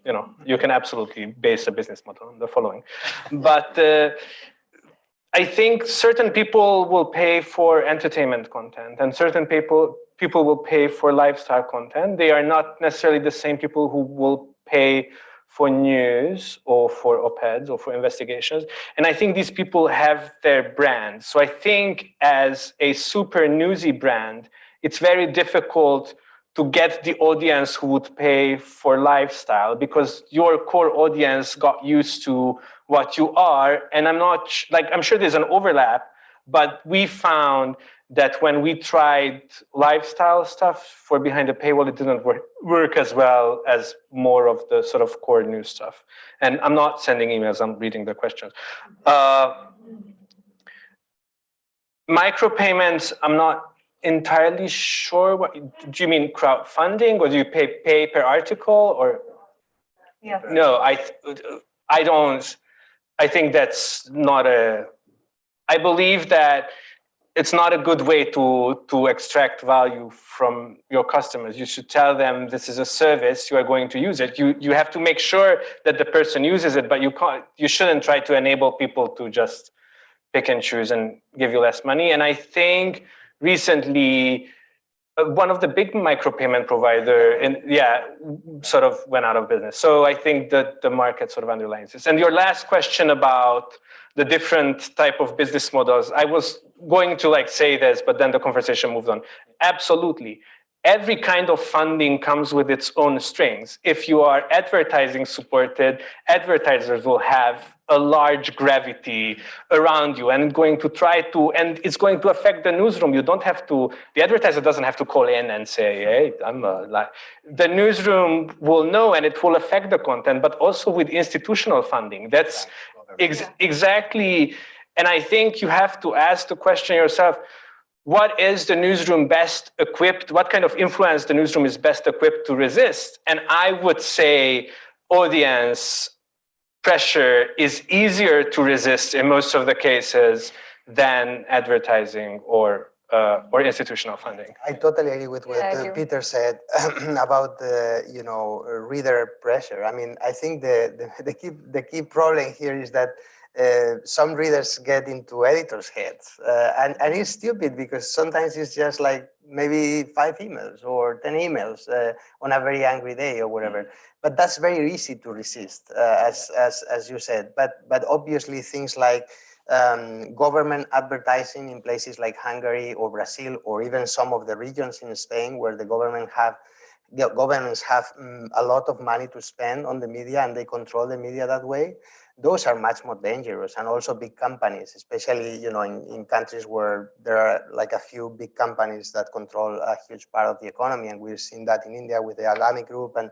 Speaker 4: you can absolutely base a business model on the following. But I think certain people will pay for entertainment content, and certain people will pay for lifestyle content. They are not necessarily the same people who will pay for news or for op-eds or for investigations. And I think these people have their brands. So I think as a super newsy brand, it's very difficult to get the audience who would pay for lifestyle, because your core audience got used to what you are. And I'm sure there's an overlap, but we found that when we tried lifestyle stuff for behind the paywall, it didn't work as well as more of the sort of core news stuff. And I'm not sending emails, I'm reading the questions. Micropayments, I'm not entirely sure. What do you mean, crowdfunding, or do you pay per article, or?
Speaker 3: Yeah.
Speaker 4: No, I don't. I think that's not I believe that it's not a good way to extract value from your customers. You should tell them this is a service, you are going to use it. You have to make sure that the person uses it, but you shouldn't try to enable people to just pick and choose and give you less money. And I think recently, one of the big micropayment provider sort of went out of business. So I think that the market sort of underlines this. And your last question about the different type of business models, I was going to say this, but then the conversation moved on. Absolutely. Every kind of funding comes with its own strings. If you are advertising supported, advertisers will have a large gravity around you and and it's going to affect the newsroom. You don't have to, the advertiser doesn't have to call in and say, hey, the newsroom will know, and it will affect the content, but also with institutional funding. That's exactly, and I think you have to ask the question yourself, what is the newsroom best equipped? What kind of influence the newsroom is best equipped to resist? And I would say audience pressure is easier to resist in most of the cases than advertising or institutional funding.
Speaker 5: I totally agree with what Peter said about the reader pressure. I mean, I think the key problem here is that some readers get into editors' heads, and it's stupid because sometimes it's just like maybe 5 emails or 10 emails on a very angry day or whatever. But that's very easy to resist, as you said. But obviously things like government advertising in places like Hungary or Brazil, or even some of the regions in Spain where the governments have a lot of money to spend on the media and they control the media that way. Those are much more dangerous, and also big companies, especially in countries where there are like a few big companies that control a huge part of the economy, and we've seen that in India with the Adani Group and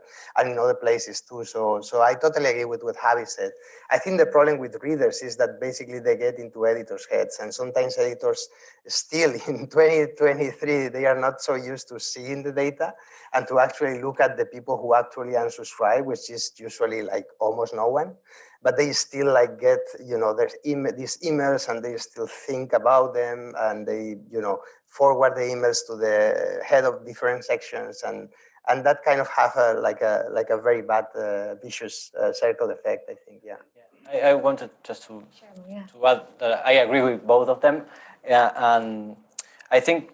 Speaker 5: in other places too. So I totally agree with what Javi said. I think the problem with readers is that basically they get into editors' heads, and sometimes editors still in 2023 they are not so used to seeing the data and to actually look at the people who actually unsubscribe, which is usually like almost no one. But they still get, these emails, and they still think about them, and they, forward the emails to the head of different sections, and that kind of have a very bad vicious circle effect, I think, yeah.
Speaker 6: I wanted just to add that I agree with both of them, and I think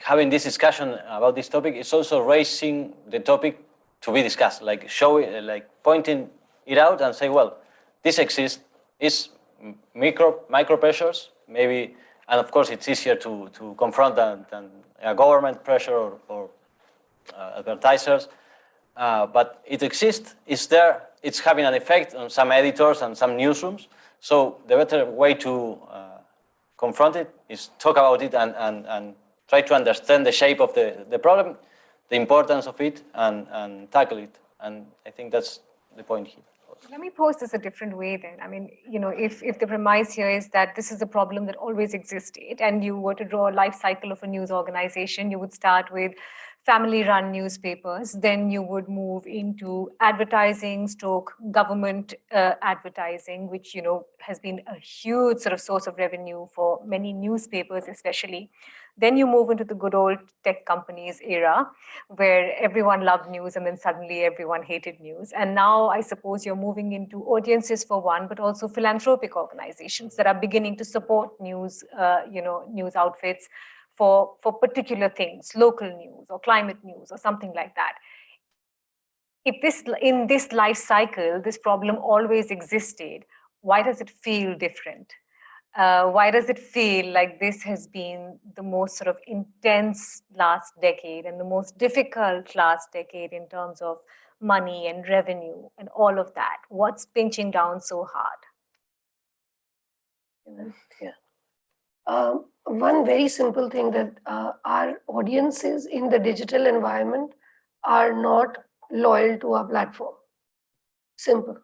Speaker 6: having this discussion about this topic is also raising the topic to be discussed, pointing it out and say, well, this exists, is micro pressures, maybe, and of course it's easier to confront than a government pressure or advertisers, but it exists, it's there, it's having an effect on some editors and some newsrooms. So the better way to confront it is talk about it and try to understand the shape of the problem, the importance of it, and tackle it. And I think that's the point here.
Speaker 3: Let me pose this a different way then. I mean, if the premise here is that this is a problem that always existed and you were to draw a life cycle of a news organization, you would start with family-run newspapers, then you would move into advertising, government advertising, which has been a huge sort of source of revenue for many newspapers, especially. Then you move into the good old tech companies era, where everyone loved news and then suddenly everyone hated news. And now I suppose you're moving into audiences for one, but also philanthropic organizations that are beginning to support news, news outfits for particular things, local news or climate news or something like that. If in this life cycle, this problem always existed, why does it feel different? Why does it feel like this has been the most sort of intense last decade and the most difficult last decade in terms of money and revenue and all of that? What's pinching down so hard?
Speaker 7: Yeah. One very simple thing that our audiences in the digital environment are not loyal to our platform. Simple.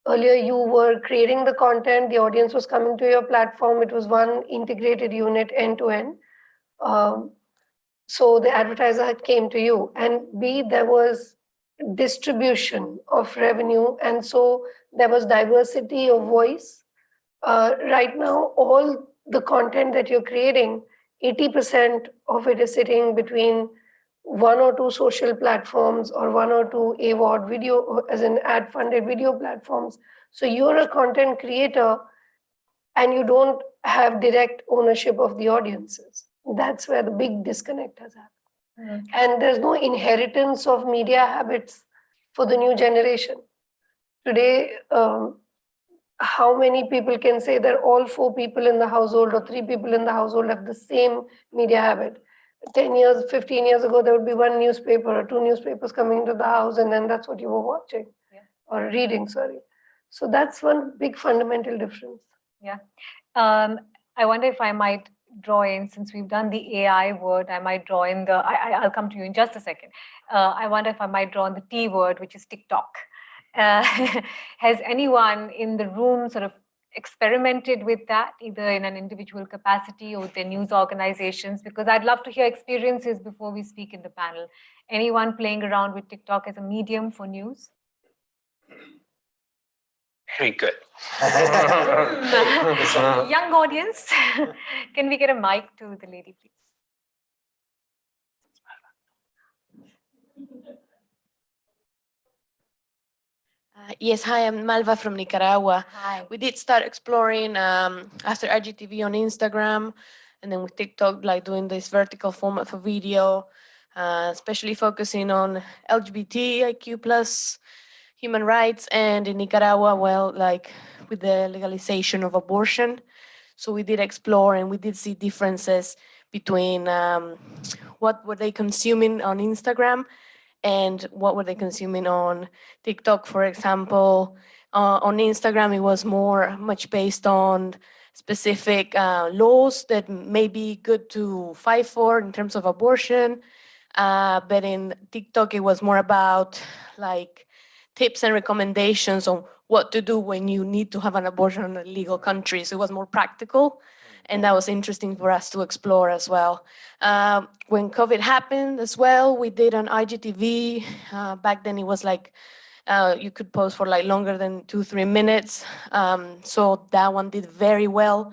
Speaker 7: Earlier, you were creating the content, the audience was coming to your platform, it was one integrated unit end to end. So the advertiser came to you, and B, there was distribution of revenue, and so there was diversity of voice. Right now, all the content that you're creating, 80% of it is sitting between one or two social platforms or one or two AVOD video, as in ad-funded video platforms. So you're a content creator and you don't have direct ownership of the audiences. That's where the big disconnect has happened. And there's no inheritance of media habits for the new generation. Today, how many people can say that all 4 people in the household or 3 people in the household have the same media habit? 10 years, 15 years ago, there would be 1 newspaper or 2 newspapers coming into the house, and then that's what you were watching or reading, sorry. So that's one big fundamental difference.
Speaker 3: Yeah. I wonder if I might draw in, since we've done the AI word, I might draw in I'll come to you in just a second. I wonder if I might draw in the T word, which is TikTok. Has anyone in the room sort of experimented with that, either in an individual capacity or with their news organizations? Because I'd love to hear experiences before we speak in the panel. Anyone playing around with TikTok as a medium for news?
Speaker 4: Very good.
Speaker 3: Young audience, can we get a mic to the lady, please?
Speaker 13: Yes, hi, I'm Malva from Nicaragua.
Speaker 3: Hi.
Speaker 13: We did start exploring after IGTV on Instagram, and then with TikTok, like doing this vertical format for video, especially focusing on LGBTIQ plus human rights, and in Nicaragua, well, like with the legalization of abortion. So we did explore and we did see differences between what were they consuming on Instagram and what were they consuming on TikTok, for example. On Instagram, it was much based on specific laws that may be good to fight for in terms of abortion. But in TikTok, it was more about like tips and recommendations on what to do when you need to have an abortion in a legal country. So it was more practical. And that was interesting for us to explore as well. When COVID happened as well, we did on IGTV. Back then it was like, you could post for like longer than 2-3 minutes. So that one did very well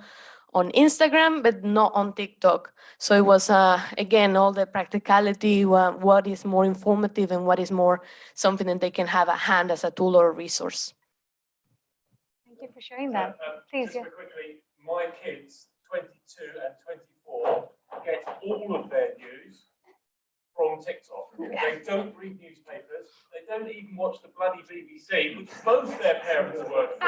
Speaker 13: on Instagram, but not on TikTok. So it was, again, all the practicality, what is more informative and what is more something that they can have at hand as a tool or a resource.
Speaker 3: Thank you for sharing that. Please,
Speaker 14: just quickly, my kids, 22 and 24, get all of their news from TikTok. They don't read newspapers. They don't even watch the bloody BBC, which both their parents work for.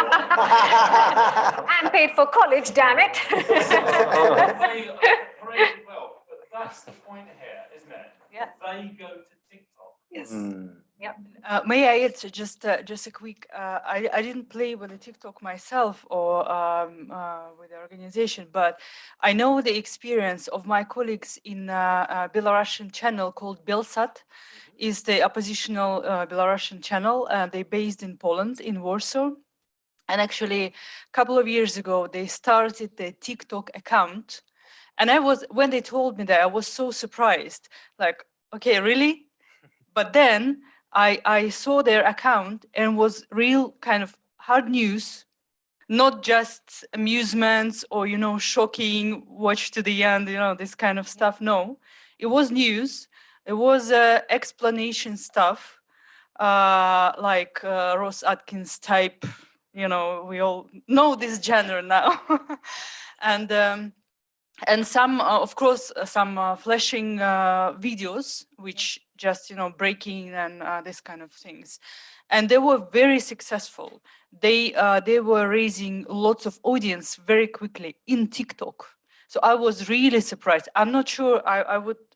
Speaker 3: And paid for college, damn it.
Speaker 14: They operate well, but that's the point here, isn't it?
Speaker 3: Yeah.
Speaker 14: They go to TikTok.
Speaker 7: Yes.
Speaker 3: Yep.
Speaker 15: May I add just a quick, I didn't play with the TikTok myself or with the organization, but I know the experience of my colleagues in a Belarusian channel called Belsat. Is the oppositional Belarusian channel. They're based in Poland, in Warsaw. And actually, a couple of years ago, they started the TikTok account. And when they told me that, I was so surprised. Like, okay, really? But then I saw their account and was real kind of hard news, not just amusements or, shocking, watch to the end, this kind of stuff. No, it was news. It was explanation stuff, like Ross Atkins type, we all know this genre now. And some, of course, some flashing videos, which just, breaking and this kind of things. And they were very successful. They were raising lots of audience very quickly in TikTok. So I was really surprised. I'm not sure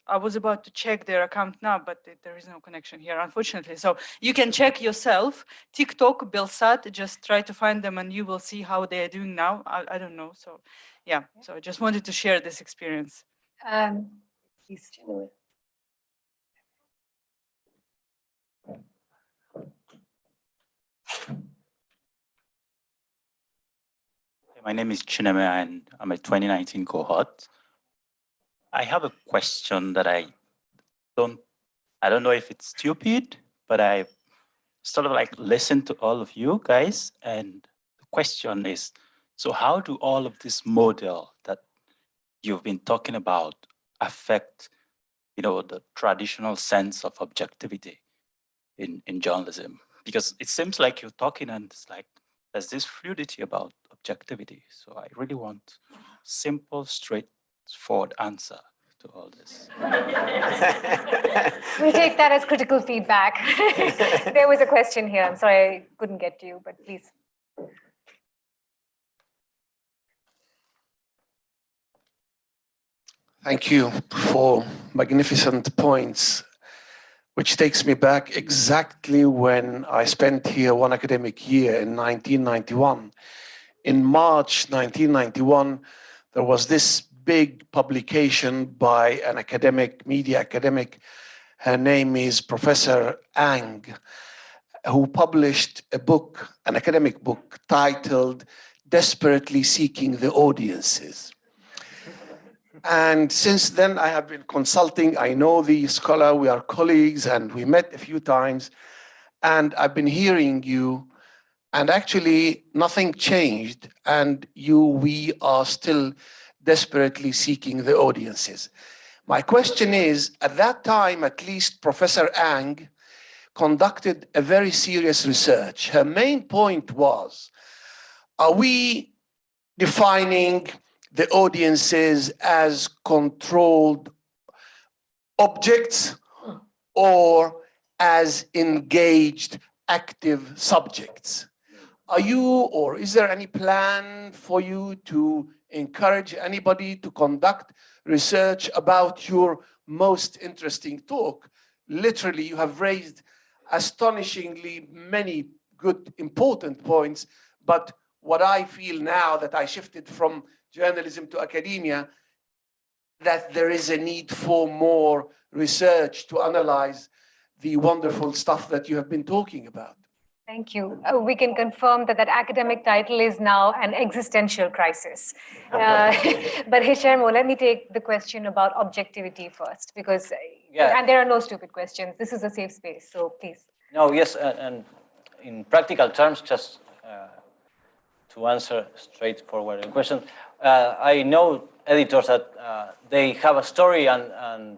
Speaker 15: I was about to check their account now, but there is no connection here, unfortunately. So you can check yourself, TikTok, Belsat, just try to find them and you will see how they are doing now. I don't know. So yeah, so I just wanted to share this experience.
Speaker 3: Please.
Speaker 16: My name is Chineme and I'm a 2019 cohort. I have a question that I don't know if it's stupid, but I sort of like listened to all of you guys. And the question is, so how do all of this model that you've been talking about affect, the traditional sense of objectivity in journalism? Because it seems like you're talking and it's like, there's this fluidity about objectivity. So I really want simple, straightforward answer to all this.
Speaker 3: We'll take that as critical feedback. There was a question here. I'm sorry I couldn't get to you, but please.
Speaker 17: Thank you for magnificent points, which takes me back exactly when I spent here one academic year in 1991. In March 1991, there was this big publication by an academic, media academic. Her name is Professor Ang, who published a book, an academic book titled Desperately Seeking the Audiences. And since then, I have been consulting. I know the scholar, we are colleagues, and we met a few times. And I've been hearing you, and actually nothing changed. And we are still desperately seeking the audiences. My question is, at that time, at least Professor Ang conducted a very serious research. Her main point was, are we defining the audiences as controlled objects or as engaged, active subjects? Are you, or is there any plan for you to encourage anybody to conduct research about your most interesting talk? Literally, you have raised astonishingly many good, important points, but what I feel now that I shifted from journalism to academia, that there is a need for more research to analyze the wonderful stuff that you have been talking about.
Speaker 3: Thank you. We can confirm that academic title is now an existential crisis. But Guillermo, let me take the question about objectivity first, because and there are no stupid questions. This is a safe space, so please.
Speaker 6: No, yes, and in practical terms, just to answer straightforward the question, I know editors that they have a story and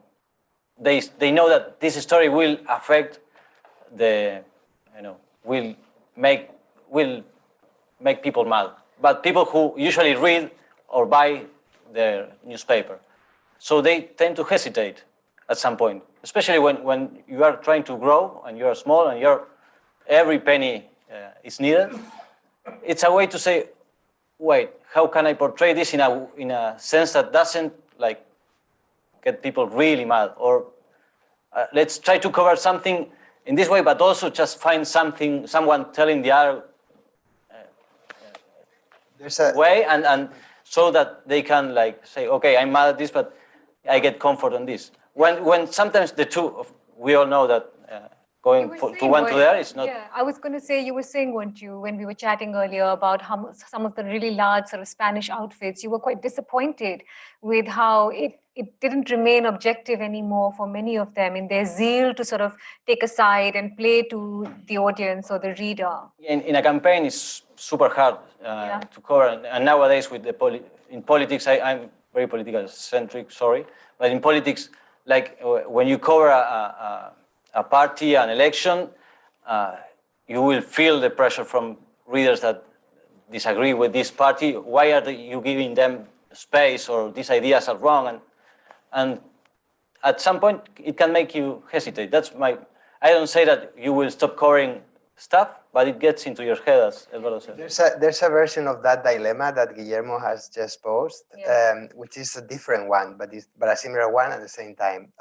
Speaker 6: they know that this story will affect the, will make people mad. But people who usually read or buy their newspaper. So they tend to hesitate at some point, especially when you are trying to grow and you are small and every penny is needed. It's a way to say, wait, how can I portray this in a sense that doesn't get people really mad? Or let's try to cover something in this way, but also just find someone telling the other way. And so that they can like say, okay, I'm mad at this, but I get comfort on this. When sometimes the two, we all know that going to one to there is not.
Speaker 3: Yeah, I was going to say, you were saying, weren't you, when we were chatting earlier about how some of the really large sort of Spanish outfits, you were quite disappointed with how it didn't remain objective anymore for many of them in their zeal to sort of take a side and play to the audience or the reader.
Speaker 6: In a campaign, it's super hard to cover. And nowadays, with the in politics, I'm very political centric, sorry. But in politics, like when you cover a party, an election, you will feel the pressure from readers that disagree with this party. Why are you giving them space, or these ideas are wrong? And at some point, it can make you hesitate. That's my. I don't say that you will stop covering stuff, but it gets into your head, as Eduardo said.
Speaker 5: There's a version of that dilemma that Guillermo has just posed, which is a different one, but a similar one at the same time.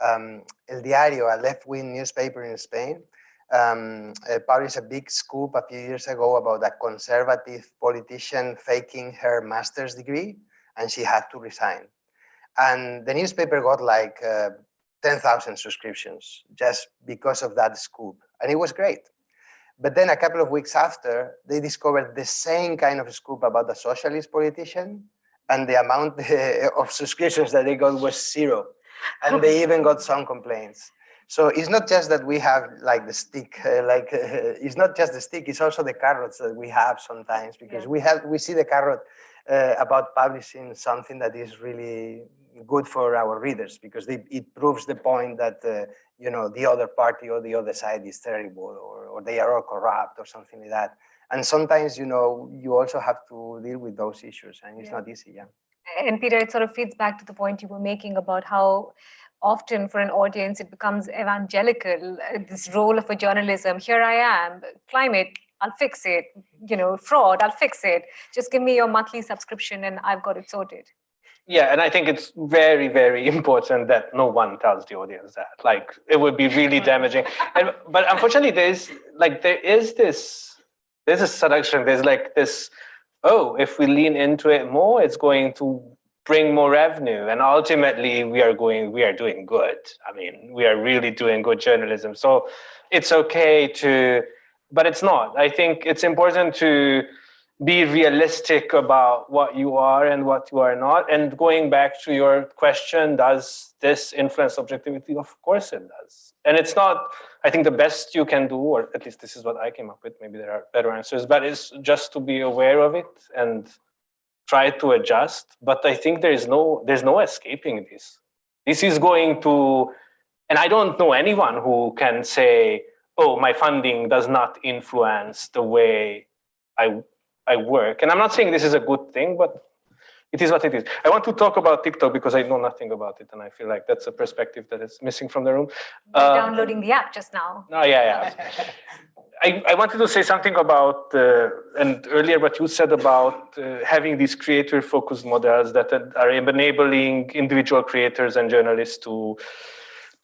Speaker 5: El Diario, a left-wing newspaper in Spain, published a big scoop a few years ago about a conservative politician faking her master's degree, and she had to resign. And the newspaper got like 10,000 subscriptions just because of that scoop, and it was great. But then a couple of weeks after, they discovered the same kind of scoop about the socialist politician, and the amount of subscriptions that they got was 0. And they even got some complaints. So it's not just that we have like the stick, it's not just the stick, it's also the carrots that we have sometimes, because we see the carrot about publishing something that is really good for our readers, because it proves the point that you know, the other party or the other side is terrible, or they are all corrupt or something like that. And sometimes, you know, you also have to deal with those issues, and it's not easy.
Speaker 3: And Peter, it sort of feeds back to the point you were making about how often for an audience it becomes evangelical, this role of a journalism. Here I am, climate, I'll fix it. You know, fraud, I'll fix it. Just give me your monthly subscription and I've got it sorted.
Speaker 4: Yeah, and I think it's very, very important that no one tells the audience that. Like, it would be really damaging. But unfortunately, there's a seduction. There's like this, oh, if we lean into it more, it's going to bring more revenue. And ultimately, we are doing good. I mean, we are really doing good journalism. So it's okay to, but it's not. I think it's important to be realistic about what you are and what you are not. And going back to your question, does this influence objectivity? Of course it does. And it's not, I think the best you can do, or at least this is what I came up with, maybe there are better answers, but it's just to be aware of it and try to adjust. But I think there's no escaping this. This is going to, and I don't know anyone who can say, oh, my funding does not influence the way I work. And I'm not saying this is a good thing, but it is what it is. I want to talk about TikTok because I know nothing about it, and I feel like that's a perspective that is missing from the room.
Speaker 3: Downloading the app just now.
Speaker 4: Oh, yeah. I wanted to say something about, and earlier what you said about having these creator-focused models that are enabling individual creators and journalists to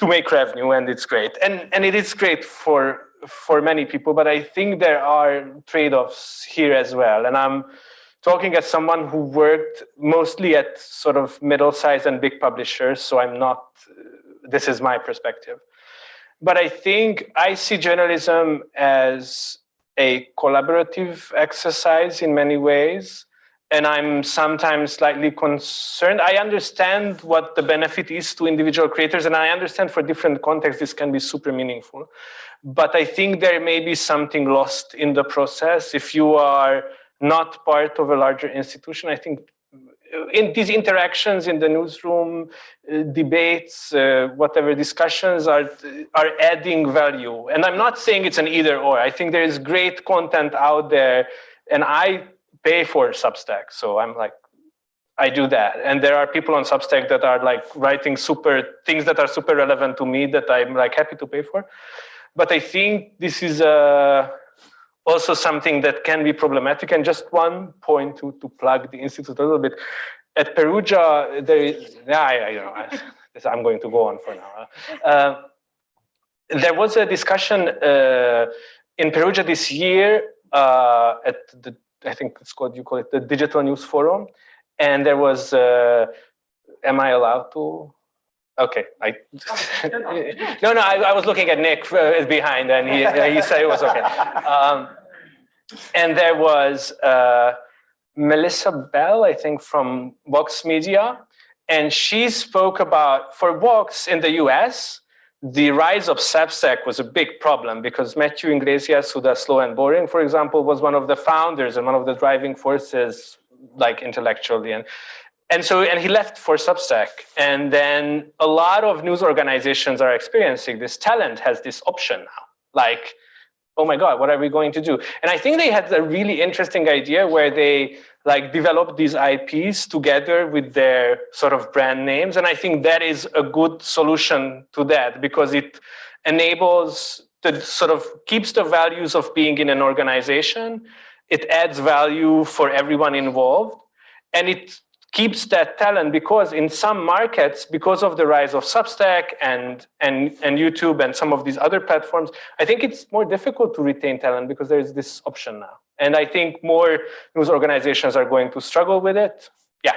Speaker 4: make revenue, and it's great. And it is great for many people, but I think there are trade-offs here as well. And I'm talking as someone who worked mostly at sort of middle-sized and big publishers, so I'm not, this is my perspective. But I think I see journalism as a collaborative exercise in many ways, and I'm sometimes slightly concerned. I understand what the benefit is to individual creators, and I understand for different contexts this can be super meaningful. But I think there may be something lost in the process if you are not part of a larger institution. I think in these interactions in the newsroom, debates, whatever discussions are adding value. And I'm not saying it's an either or. I think there is great content out there, and I pay for Substack. So I'm like, I do that. And there are people on Substack that are like writing things that are super relevant to me that I'm like happy to pay for. But I think this is also something that can be problematic. And just one point to plug the Institute a little bit. At Perugia, there is, I'm going to go on for now. There was a discussion in Perugia this year at the, I think it's called, you call it the Digital News Forum. And there was, am I allowed to? Okay, no, I was looking at Nick behind, and he said it was okay. And there was Melissa Bell, I think, from Vox Media, and she spoke about, for Vox in the US, the rise of Substack was a big problem because Matthew Iglesias, who does Slow and Boring, for example, was one of the founders and one of the driving forces, like intellectually. And he left for Substack. And then a lot of news organizations are experiencing this. Talent has this option now. Like, oh my God, what are we going to do? And I think they had a really interesting idea where they like developed these IPs together with their sort of brand names. And I think that is a good solution to that because it enables, the sort of keeps the values of being in an organization. It adds value for everyone involved. And it keeps that talent because in some markets, because of the rise of Substack and YouTube and some of these other platforms, I think it's more difficult to retain talent because there's this option now. And I think more news organizations are going to struggle with it. Yeah.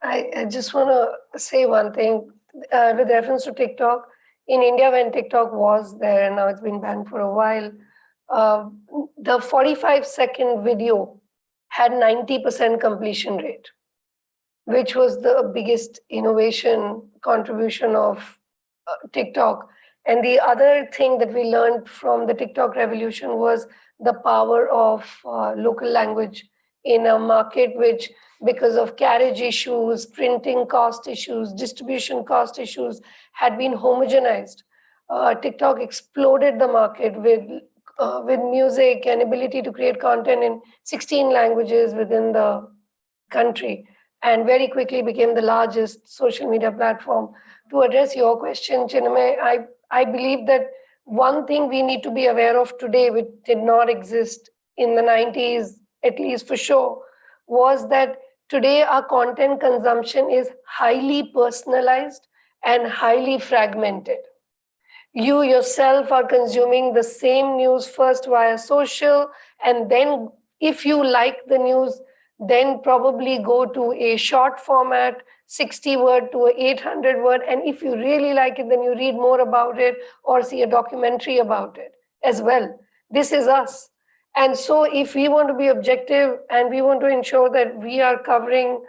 Speaker 7: I just want to say one thing with reference to TikTok. In India, when TikTok was there, and now it's been banned for a while, the 45-second video had 90% completion rate, which was the biggest innovation contribution of TikTok. And the other thing that we learned from the TikTok revolution was the power of local language in a market which, because of carriage issues, printing cost issues, distribution cost issues, had been homogenized. TikTok exploded the market with music and ability to create content in 16 languages within the country, and very quickly became the largest social media platform. To address your question, Chinmay, I believe that one thing we need to be aware of today, which did not exist in the 90s, at least for sure, was that today our content consumption is highly personalized and highly fragmented. You yourself are consuming the same news first via social, and then if you like the news, then probably go to a short format, 60-word to 800-word. And if you really like it, then you read more about it or see a documentary about it as well. This is us. And so if we want to be objective and we want to ensure that we are covering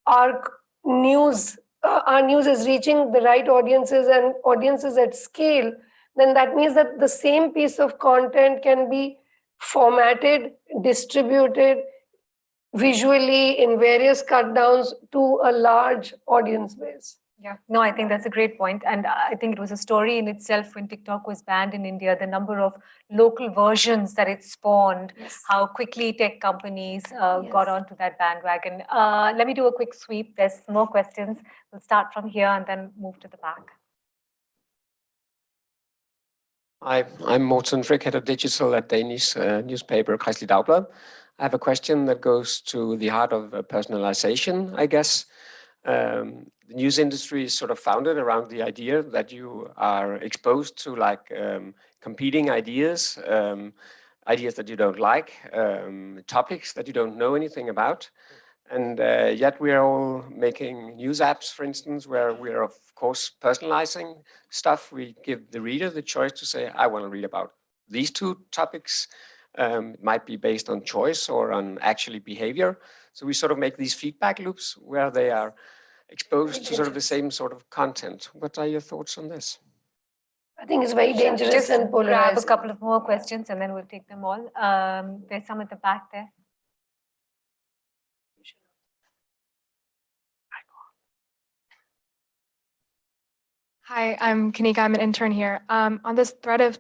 Speaker 7: our news is reaching the right audiences and audiences at scale, then that means that the same piece of content can be formatted, distributed visually in various cut downs to a large audience base.
Speaker 3: Yeah, no, I think that's a great point. And I think it was a story in itself when TikTok was banned in India, the number of local versions that it spawned, how quickly tech companies got onto that bandwagon. Let me do a quick sweep. There's more questions. We'll start from here and then move to the back.
Speaker 18: Hi, I'm Morten Frick, head of digital at Danish newspaper Kristeligt Dagblad. I have a question that goes to the heart of personalization, I guess. The news industry is sort of founded around the idea that you are exposed to like competing ideas, ideas that you don't like, topics that you don't know anything about. And yet we are all making news apps, for instance, where we are, of course, personalizing stuff. We give the reader the choice to say, I want to read about these two topics. It might be based on choice or on actually behavior. So we sort of make these feedback loops where they are exposed to sort of the same sort of content. What are your thoughts on this?
Speaker 7: I think it's very dangerous
Speaker 3: Just
Speaker 7: and polarizing.
Speaker 3: grab a couple of more questions and then we'll take them all. There's some at the back there.
Speaker 19: Hi, I'm Kanika. I'm an intern here. On this thread of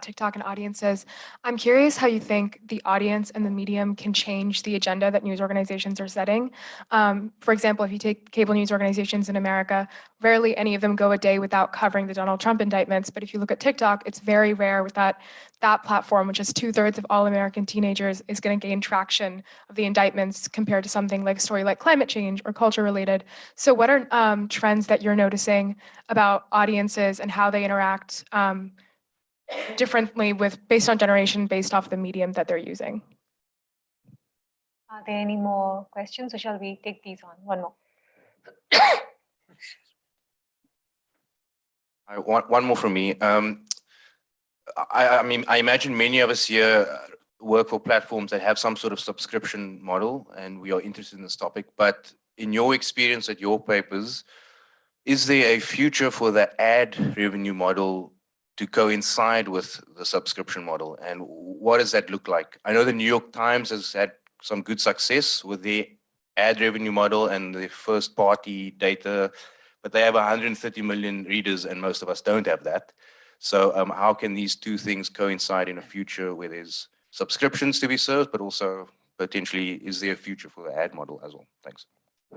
Speaker 19: TikTok and audiences, I'm curious how you think the audience and the medium can change the agenda that news organizations are setting. For example, if you take cable news organizations in America, rarely any of them go a day without covering the Donald Trump indictments. But if you look at TikTok, it's very rare with that platform, which is 2/3 of all American teenagers, is going to gain traction of the indictments compared to something like a story like climate change or culture related. So what are trends that you're noticing about audiences and how they interact differently based on generation, based off the medium that they're using?
Speaker 3: Are there any more questions, or shall we take these on? One more.
Speaker 12: One more from me. I mean, I imagine many of us here work for platforms that have some sort of subscription model, and we are interested in this topic. But in your experience at your papers, is there a future for the ad revenue model to coincide with the subscription model? And what does that look like? I know the New York Times has had some good success with the ad revenue model and the first party data, but they have 130 million readers and most of us don't have that. So how can these two things coincide in a future where there's subscriptions to be served, but also potentially is there a future for the ad model as well? Thanks.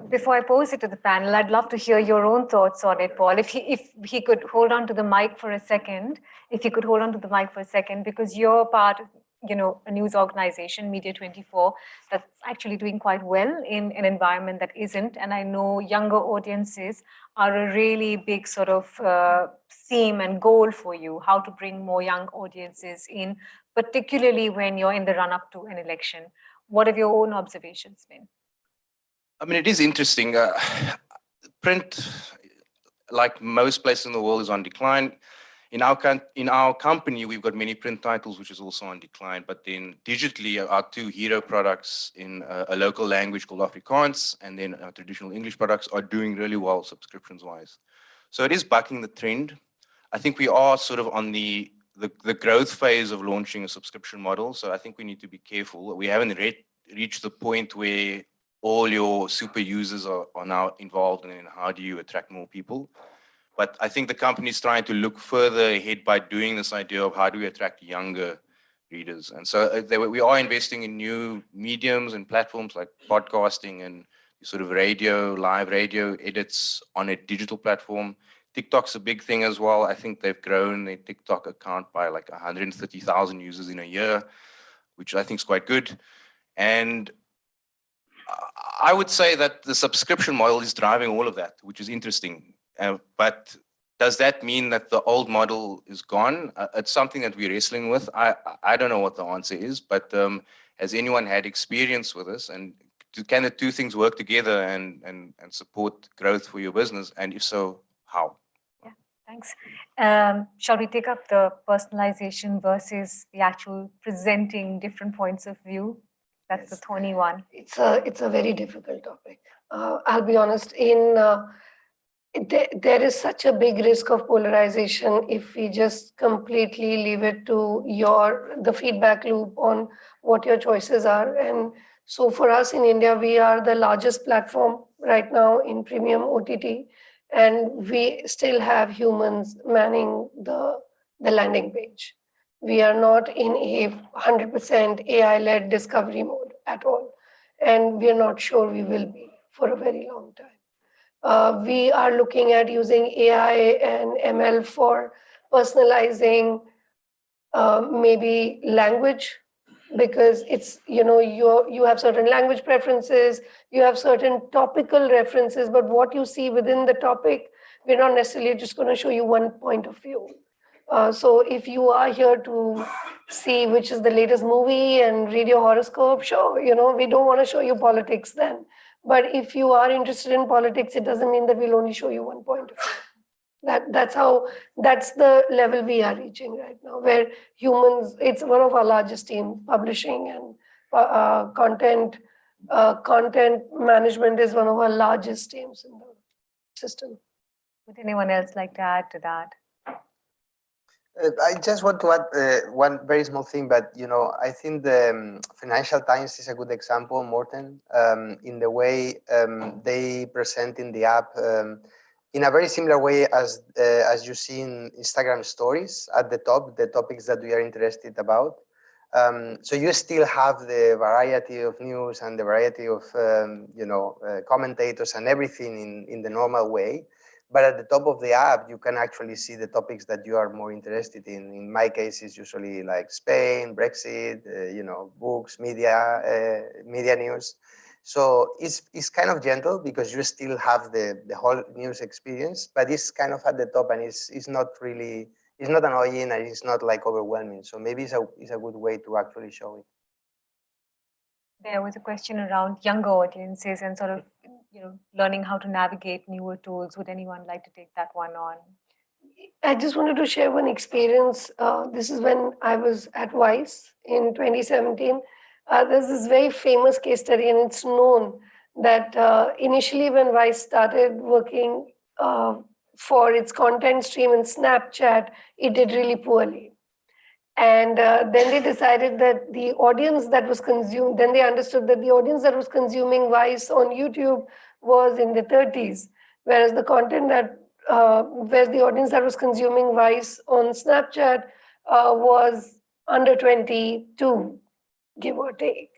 Speaker 3: Before I pose it to the panel, I'd love to hear your own thoughts on it, Paul. If he could hold on to the mic for a second, because you're part of, a news organization, Media 24, that's actually doing quite well in an environment that isn't. And I know younger audiences are a really big sort of theme and goal for you, how to bring more young audiences in, particularly when you're in the run-up to an election. What have your own observations been?
Speaker 12: I mean, it is interesting. Print, like most places in the world, is on decline. In our company, we've got many print titles, which is also on decline. But then digitally, our two hero products in a local language called Afrikaans, and then our traditional English products are doing really well subscriptions-wise. So it is bucking the trend. I think we are sort of on the growth phase of launching a subscription model. So I think we need to be careful. We haven't reached the point where all your super users are now involved, and then how do you attract more people? But I think the company is trying to look further ahead by doing this idea of how do we attract younger readers. And so we are investing in new mediums and platforms like podcasting and sort of live radio edits on a digital platform. TikTok's a big thing as well. I think they've grown their TikTok account by like 130,000 users in a year, which I think is quite good. And I would say that the subscription model is driving all of that, which is interesting. But does that mean that the old model is gone? It's something that we're wrestling with. I don't know what the answer is, but has anyone had experience with this? And can the two things work together and support growth for your business? And if so, how?
Speaker 3: Yeah, thanks. Shall we take up the personalization versus the actual presenting different points of view? That's the thorny one.
Speaker 7: It's a very difficult topic. I'll be honest, there is such a big risk of polarization if we just completely leave it to the feedback loop on what your choices are. And so for us in India, we are the largest platform right now in premium OTT, and we still have humans manning the landing page. We are not in a 100% AI-led discovery mode at all. And we are not sure we will be for a very long time. We are looking at using AI and ML for personalizing maybe language, because it's, you have certain language preferences, you have certain topical references, but what you see within the topic, we're not necessarily just going to show you one point of view. So if you are here to see which is the latest movie and read your horoscope, sure, we don't want to show you politics then. But if you are interested in politics, it doesn't mean that we'll only show you one point of view. That's the level we are reaching right now, where humans, it's one of our largest teams, publishing and content management is one of our largest teams in the system.
Speaker 3: Would anyone else like to add to that?
Speaker 5: I just want to add one very small thing, but I think the Financial Times is a good example, Morten, in the way they present in the app in a very similar way as you see in Instagram stories at the top, the topics that we are interested about. So you still have the variety of news and the variety of commentators and everything in the normal way. But at the top of the app, you can actually see the topics that you are more interested in. In my case, it's usually like Spain, Brexit, books, media news. So it's kind of gentle because you still have the whole news experience, but it's kind of at the top, and it's not annoying, and it's not like overwhelming. So maybe it's a good way to actually show it.
Speaker 3: There was a question around younger audiences and sort of, learning how to navigate newer tools. Would anyone like to take that one on?
Speaker 7: I just wanted to share one experience. This is when I was at Vice in 2017. There's this very famous case study, and it's known that initially when Vice started working for its content stream in Snapchat, it did really poorly. And then they decided that the audience that was consumed, then they understood that the audience that was consuming Vice on YouTube was in the 30s, whereas the content that, whereas the audience that was consuming Vice on Snapchat was under 22, give or take.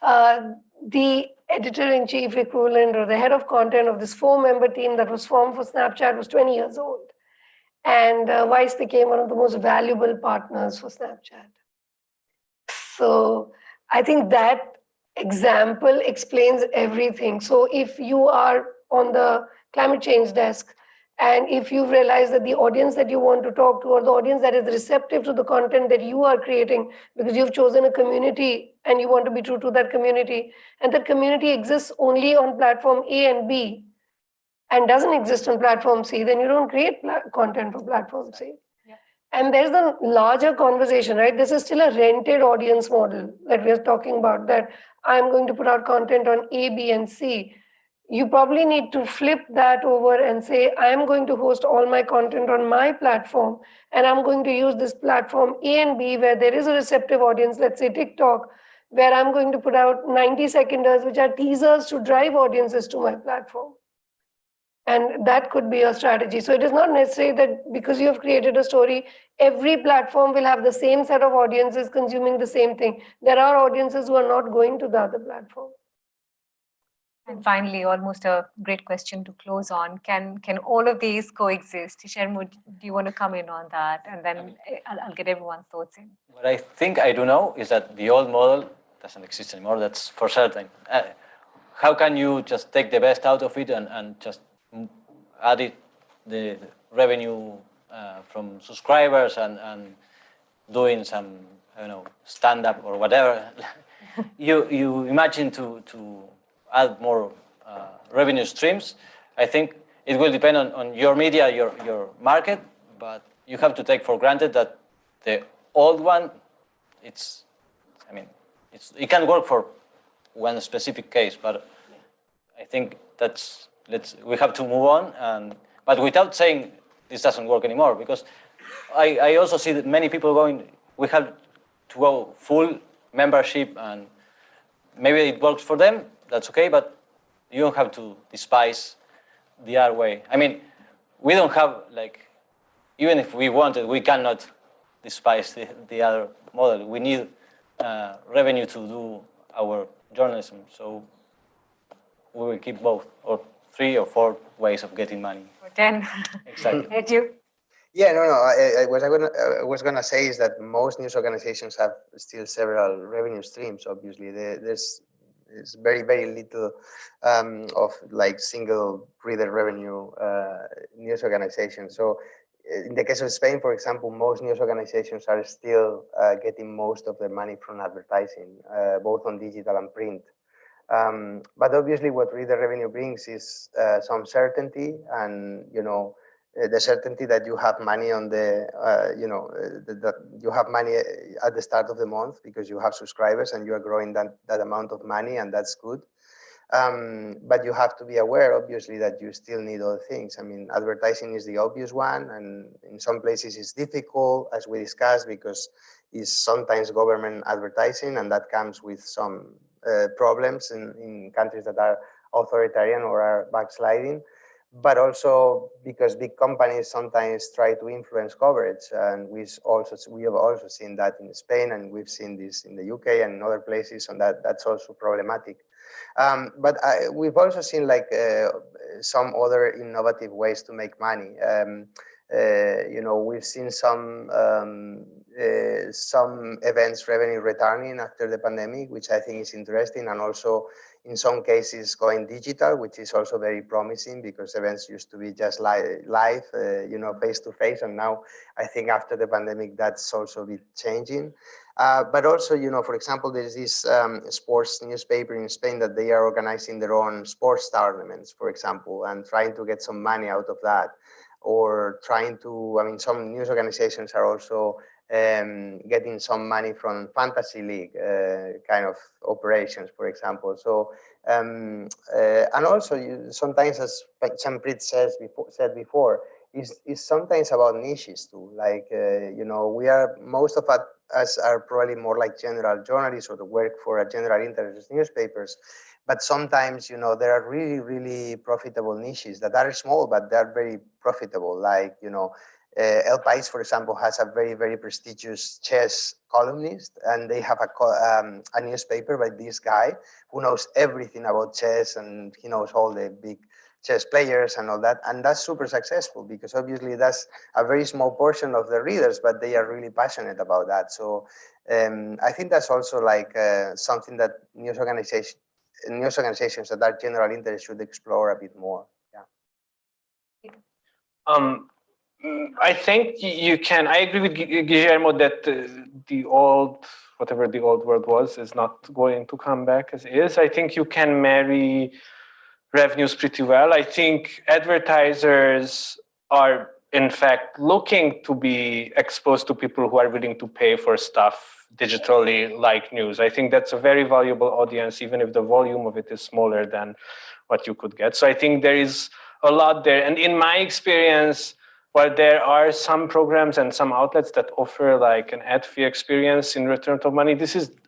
Speaker 7: The editor-in-chief equivalent or the head of content of this 4-member team that was formed for Snapchat was 20 years old. And Vice became one of the most valuable partners for Snapchat. So I think that example explains everything. So if you are on the climate change desk, and if you realize that the audience that you want to talk to, or the audience that is receptive to the content that you are creating, because you've chosen a community and you want to be true to that community, and that community exists only on platform A and B, and doesn't exist on platform C, then you don't create content for platform C. Yeah. And there's a larger conversation, right? This is still a rented audience model that we're talking about, that I'm going to put out content on A, B, and C. You probably need to flip that over and say, I'm going to host all my content on my platform, and I'm going to use this platform A and B where there is a receptive audience, let's say TikTok, where I'm going to put out 90-seconders, which are teasers to drive audiences to my platform. And that could be a strategy. So it is not necessary that because you have created a story, every platform will have the same set of audiences consuming the same thing. There are audiences who are not going to the other platform.
Speaker 3: And finally, almost a great question to close on. Can all of these coexist? Guillermo, do you want to come in on that? And then I'll get everyone's thoughts in.
Speaker 6: What I think I do know is that the old model doesn't exist anymore. That's for certain. How can you just take the best out of it and just add it, the revenue from subscribers and doing some, I don't know, stand-up or whatever? you imagine to add more revenue streams. I think it will depend on your media, your market, but you have to take for granted that the old one, it can work for one specific case, but I think we have to move on, but without saying this doesn't work anymore, because I also see that many people we have to go full membership, and maybe it works for them, that's okay, but you don't have to despise the other way. I mean, we don't have, even if we wanted, we cannot despise the other model. We need revenue to do our journalism, so we will keep both, or 3 or 4 ways of getting money.
Speaker 3: Or 10.
Speaker 6: Exactly.
Speaker 3: Did you?
Speaker 5: Yeah, no. What I was gonna say is that most news organizations have still several revenue streams. Obviously, there's very, very little of single reader revenue news organizations. So in the case of Spain, for example, most news organizations are still getting most of their money from advertising, both on digital and print. But obviously what reader revenue brings is some certainty, and the certainty that you have money on that you have money at the start of the month because you have subscribers and you are growing that amount of money, and that's good. But you have to be aware, obviously, that you still need other things. I mean, advertising is the obvious one, and in some places it's difficult, as we discussed, because it's sometimes government advertising, and that comes with some problems in countries that are authoritarian or are backsliding. But also because big companies sometimes try to influence coverage, and we have also seen that in Spain, and we've seen this in the UK and in other places, and that's also problematic. But we've also seen some other innovative ways to make money. We've seen some events revenue returning after the pandemic, which I think is interesting, and also in some cases going digital, which is also very promising because events used to be just live, face to face. And now I think after the pandemic, that's also a bit changing. But also, for example, there's this sports newspaper in Spain that they are organizing their own sports tournaments, for example, and trying to get some money out of that. Or trying to, some news organizations are also getting some money from fantasy league kind of operations, for example. So, and also sometimes, as Chanpreet said before, is sometimes about niches too. Like, most of us are probably more like general journalists or to work for a general interest newspapers. But sometimes, there are really, really profitable niches that are small, but they're very profitable. Like, El País, for example, has a very, very prestigious chess columnist, and they have a newspaper by this guy who knows everything about chess, and he knows all the big chess players and all that. And that's super successful because obviously that's a very small portion of the readers, but they are really passionate about that. So I think that's also like something that news organizations that are general interest should explore a bit more. Yeah.
Speaker 4: I think you can. I agree with Guillermo that the old, whatever the old word was, is not going to come back as is. I think you can marry revenues pretty well. I think advertisers are, in fact, looking to be exposed to people who are willing to pay for stuff digitally, like news. I think that's a very valuable audience, even if the volume of it is smaller than what you could get. So I think there is a lot there. And in my experience, while there are some programs and some outlets that offer like an ad-free experience in return of money,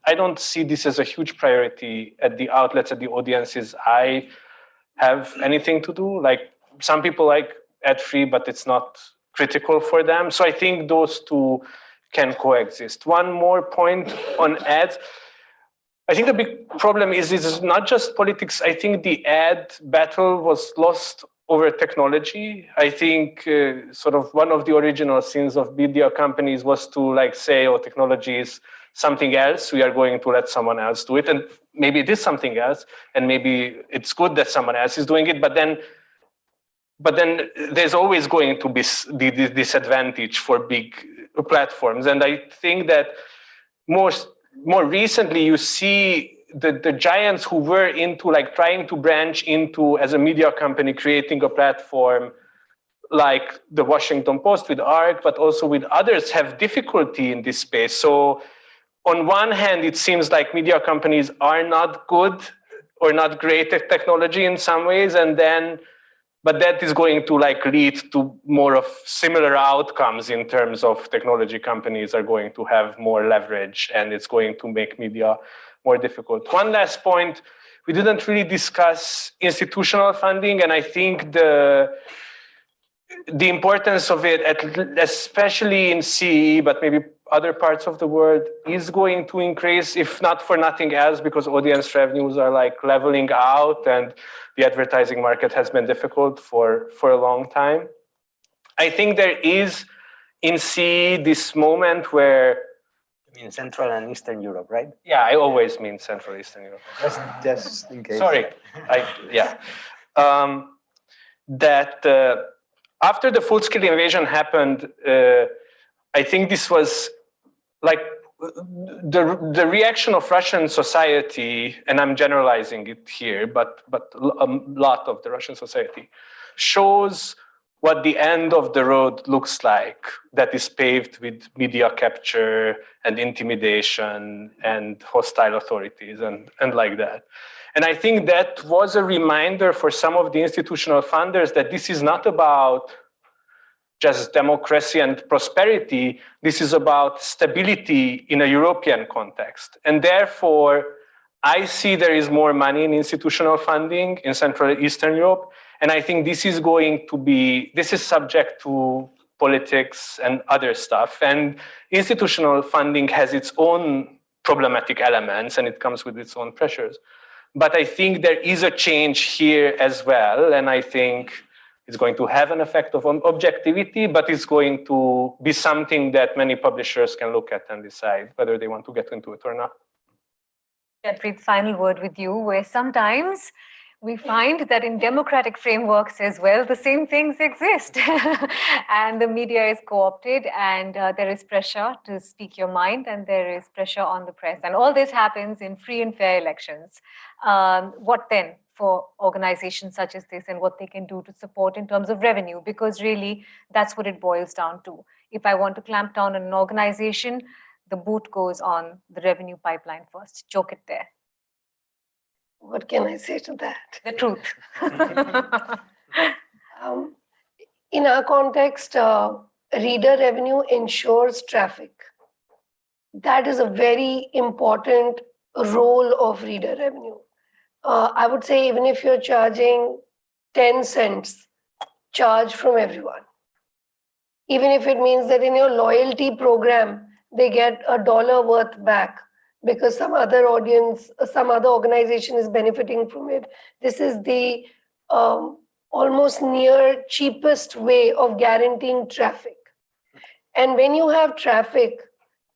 Speaker 4: I don't see this as a huge priority at the outlets, at the audiences I have anything to do. Like some people like ad-free, but it's not critical for them. So I think those two can coexist. One more point on ads. I think the big problem is not just politics. I think the ad battle was lost over technology. I think sort of one of the original sins of media companies was to like say, oh, technology is something else. We are going to let someone else do it. And maybe it is something else. And maybe it's good that someone else is doing it. But then there's always going to be the disadvantage for big platforms. And I think that more recently, you see the giants who were into like trying to branch into as a media company, creating a platform like the Washington Post with ARC, but also with others have difficulty in this space. So on one hand, it seems like media companies are not good or not great at technology in some ways. But that is going to like lead to more of similar outcomes in terms of technology companies are going to have more leverage and it's going to make media more difficult. One last point, we didn't really discuss institutional funding, and I think the importance of it, especially in CE, but maybe other parts of the world, is going to increase, if not for nothing else, because audience revenues are like leveling out and the advertising market has been difficult for a long time. I think there is in CE this moment where...
Speaker 5: You mean Central and Eastern Europe, right?
Speaker 4: Yeah, I always mean Central Eastern Europe.
Speaker 5: Just in case.
Speaker 4: Sorry, that after the full-scale invasion happened, I think this was like the reaction of Russian society, and I'm generalizing it here, but a lot of the Russian society shows what the end of the road looks like, that is paved with media capture and intimidation and hostile authorities and like that. And I think that was a reminder for some of the institutional funders that this is not about just democracy and prosperity. This is about stability in a European context. And therefore, I see there is more money in institutional funding in Central and Eastern Europe. And I think this is subject to politics and other stuff. And institutional funding has its own problematic elements and it comes with its own pressures. But I think there is a change here as well. And I think it's going to have an effect on objectivity, but it's going to be something that many publishers can look at and decide whether they want to get into it or not.
Speaker 3: Chanpreet, final word with you, where sometimes we find that in democratic frameworks as well, the same things exist. And the media is co-opted, and there is pressure to speak your mind, and there is pressure on the press. And all this happens in free and fair elections. What then for organizations such as this, and what they can do to support in terms of revenue? Because really, that's what it boils down to. If I want to clamp down on an organization, the boot goes on the revenue pipeline first. Choke it there.
Speaker 7: What can I say to that?
Speaker 3: The truth.
Speaker 7: In our context, reader revenue ensures traffic. That is a very important role of reader revenue. I would say even if you're charging 10 cents, charge from everyone. Even if it means that in your loyalty program, they get $1 worth back because some other audience, some other organization is benefiting from it. This is the almost near cheapest way of guaranteeing traffic. And when you have traffic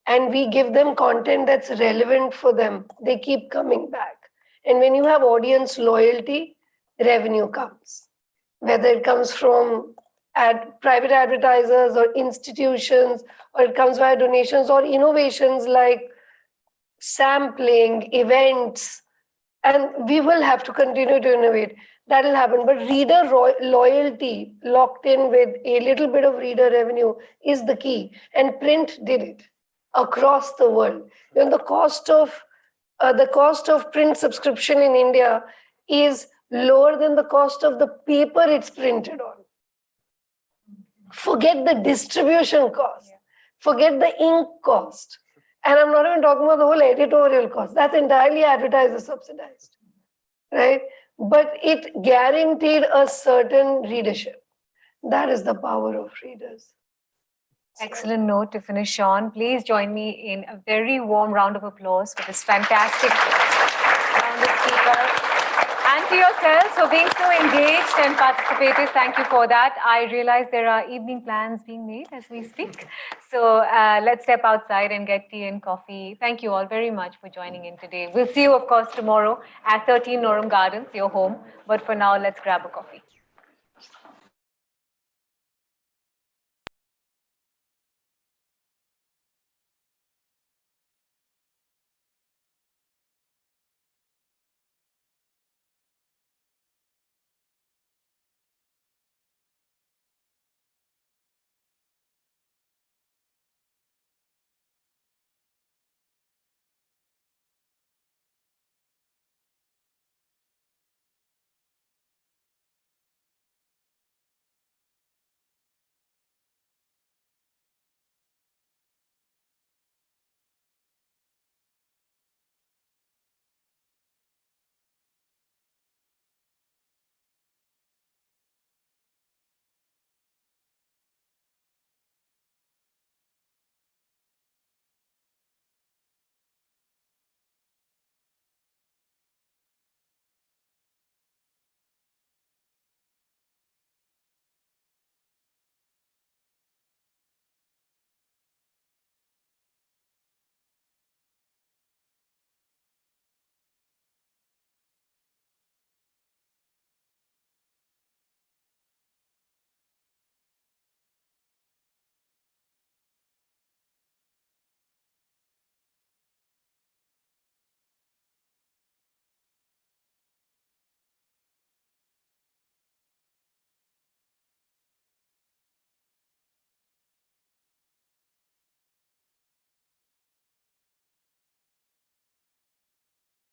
Speaker 7: and we give them content that's relevant for them, they keep coming back. And when you have audience loyalty, revenue comes. Whether it comes from private advertisers or institutions, or it comes via donations or innovations like sampling, events, and we will have to continue to innovate. That will happen. But reader loyalty locked in with a little bit of reader revenue is the key. And print did it across the world. You know, the cost of print subscription in India is lower than the cost of the paper it's printed on. Forget the distribution cost. Forget the ink cost. And I'm not even talking about the whole editorial cost. That's entirely advertiser subsidized, right? But it guaranteed a certain readership. That is the power of readers.
Speaker 3: Excellent note to finish on. Please join me in a very warm round of applause for this fantastic round of speakers. And to yourselves for being so engaged and participative. Thank you for that. I realize there are evening plans being made as we speak. So let's step outside and get tea and coffee. Thank you all very much for joining in today. We'll see you, of course, tomorrow at 13 Norum Gardens, your home. But for now, let's grab a coffee.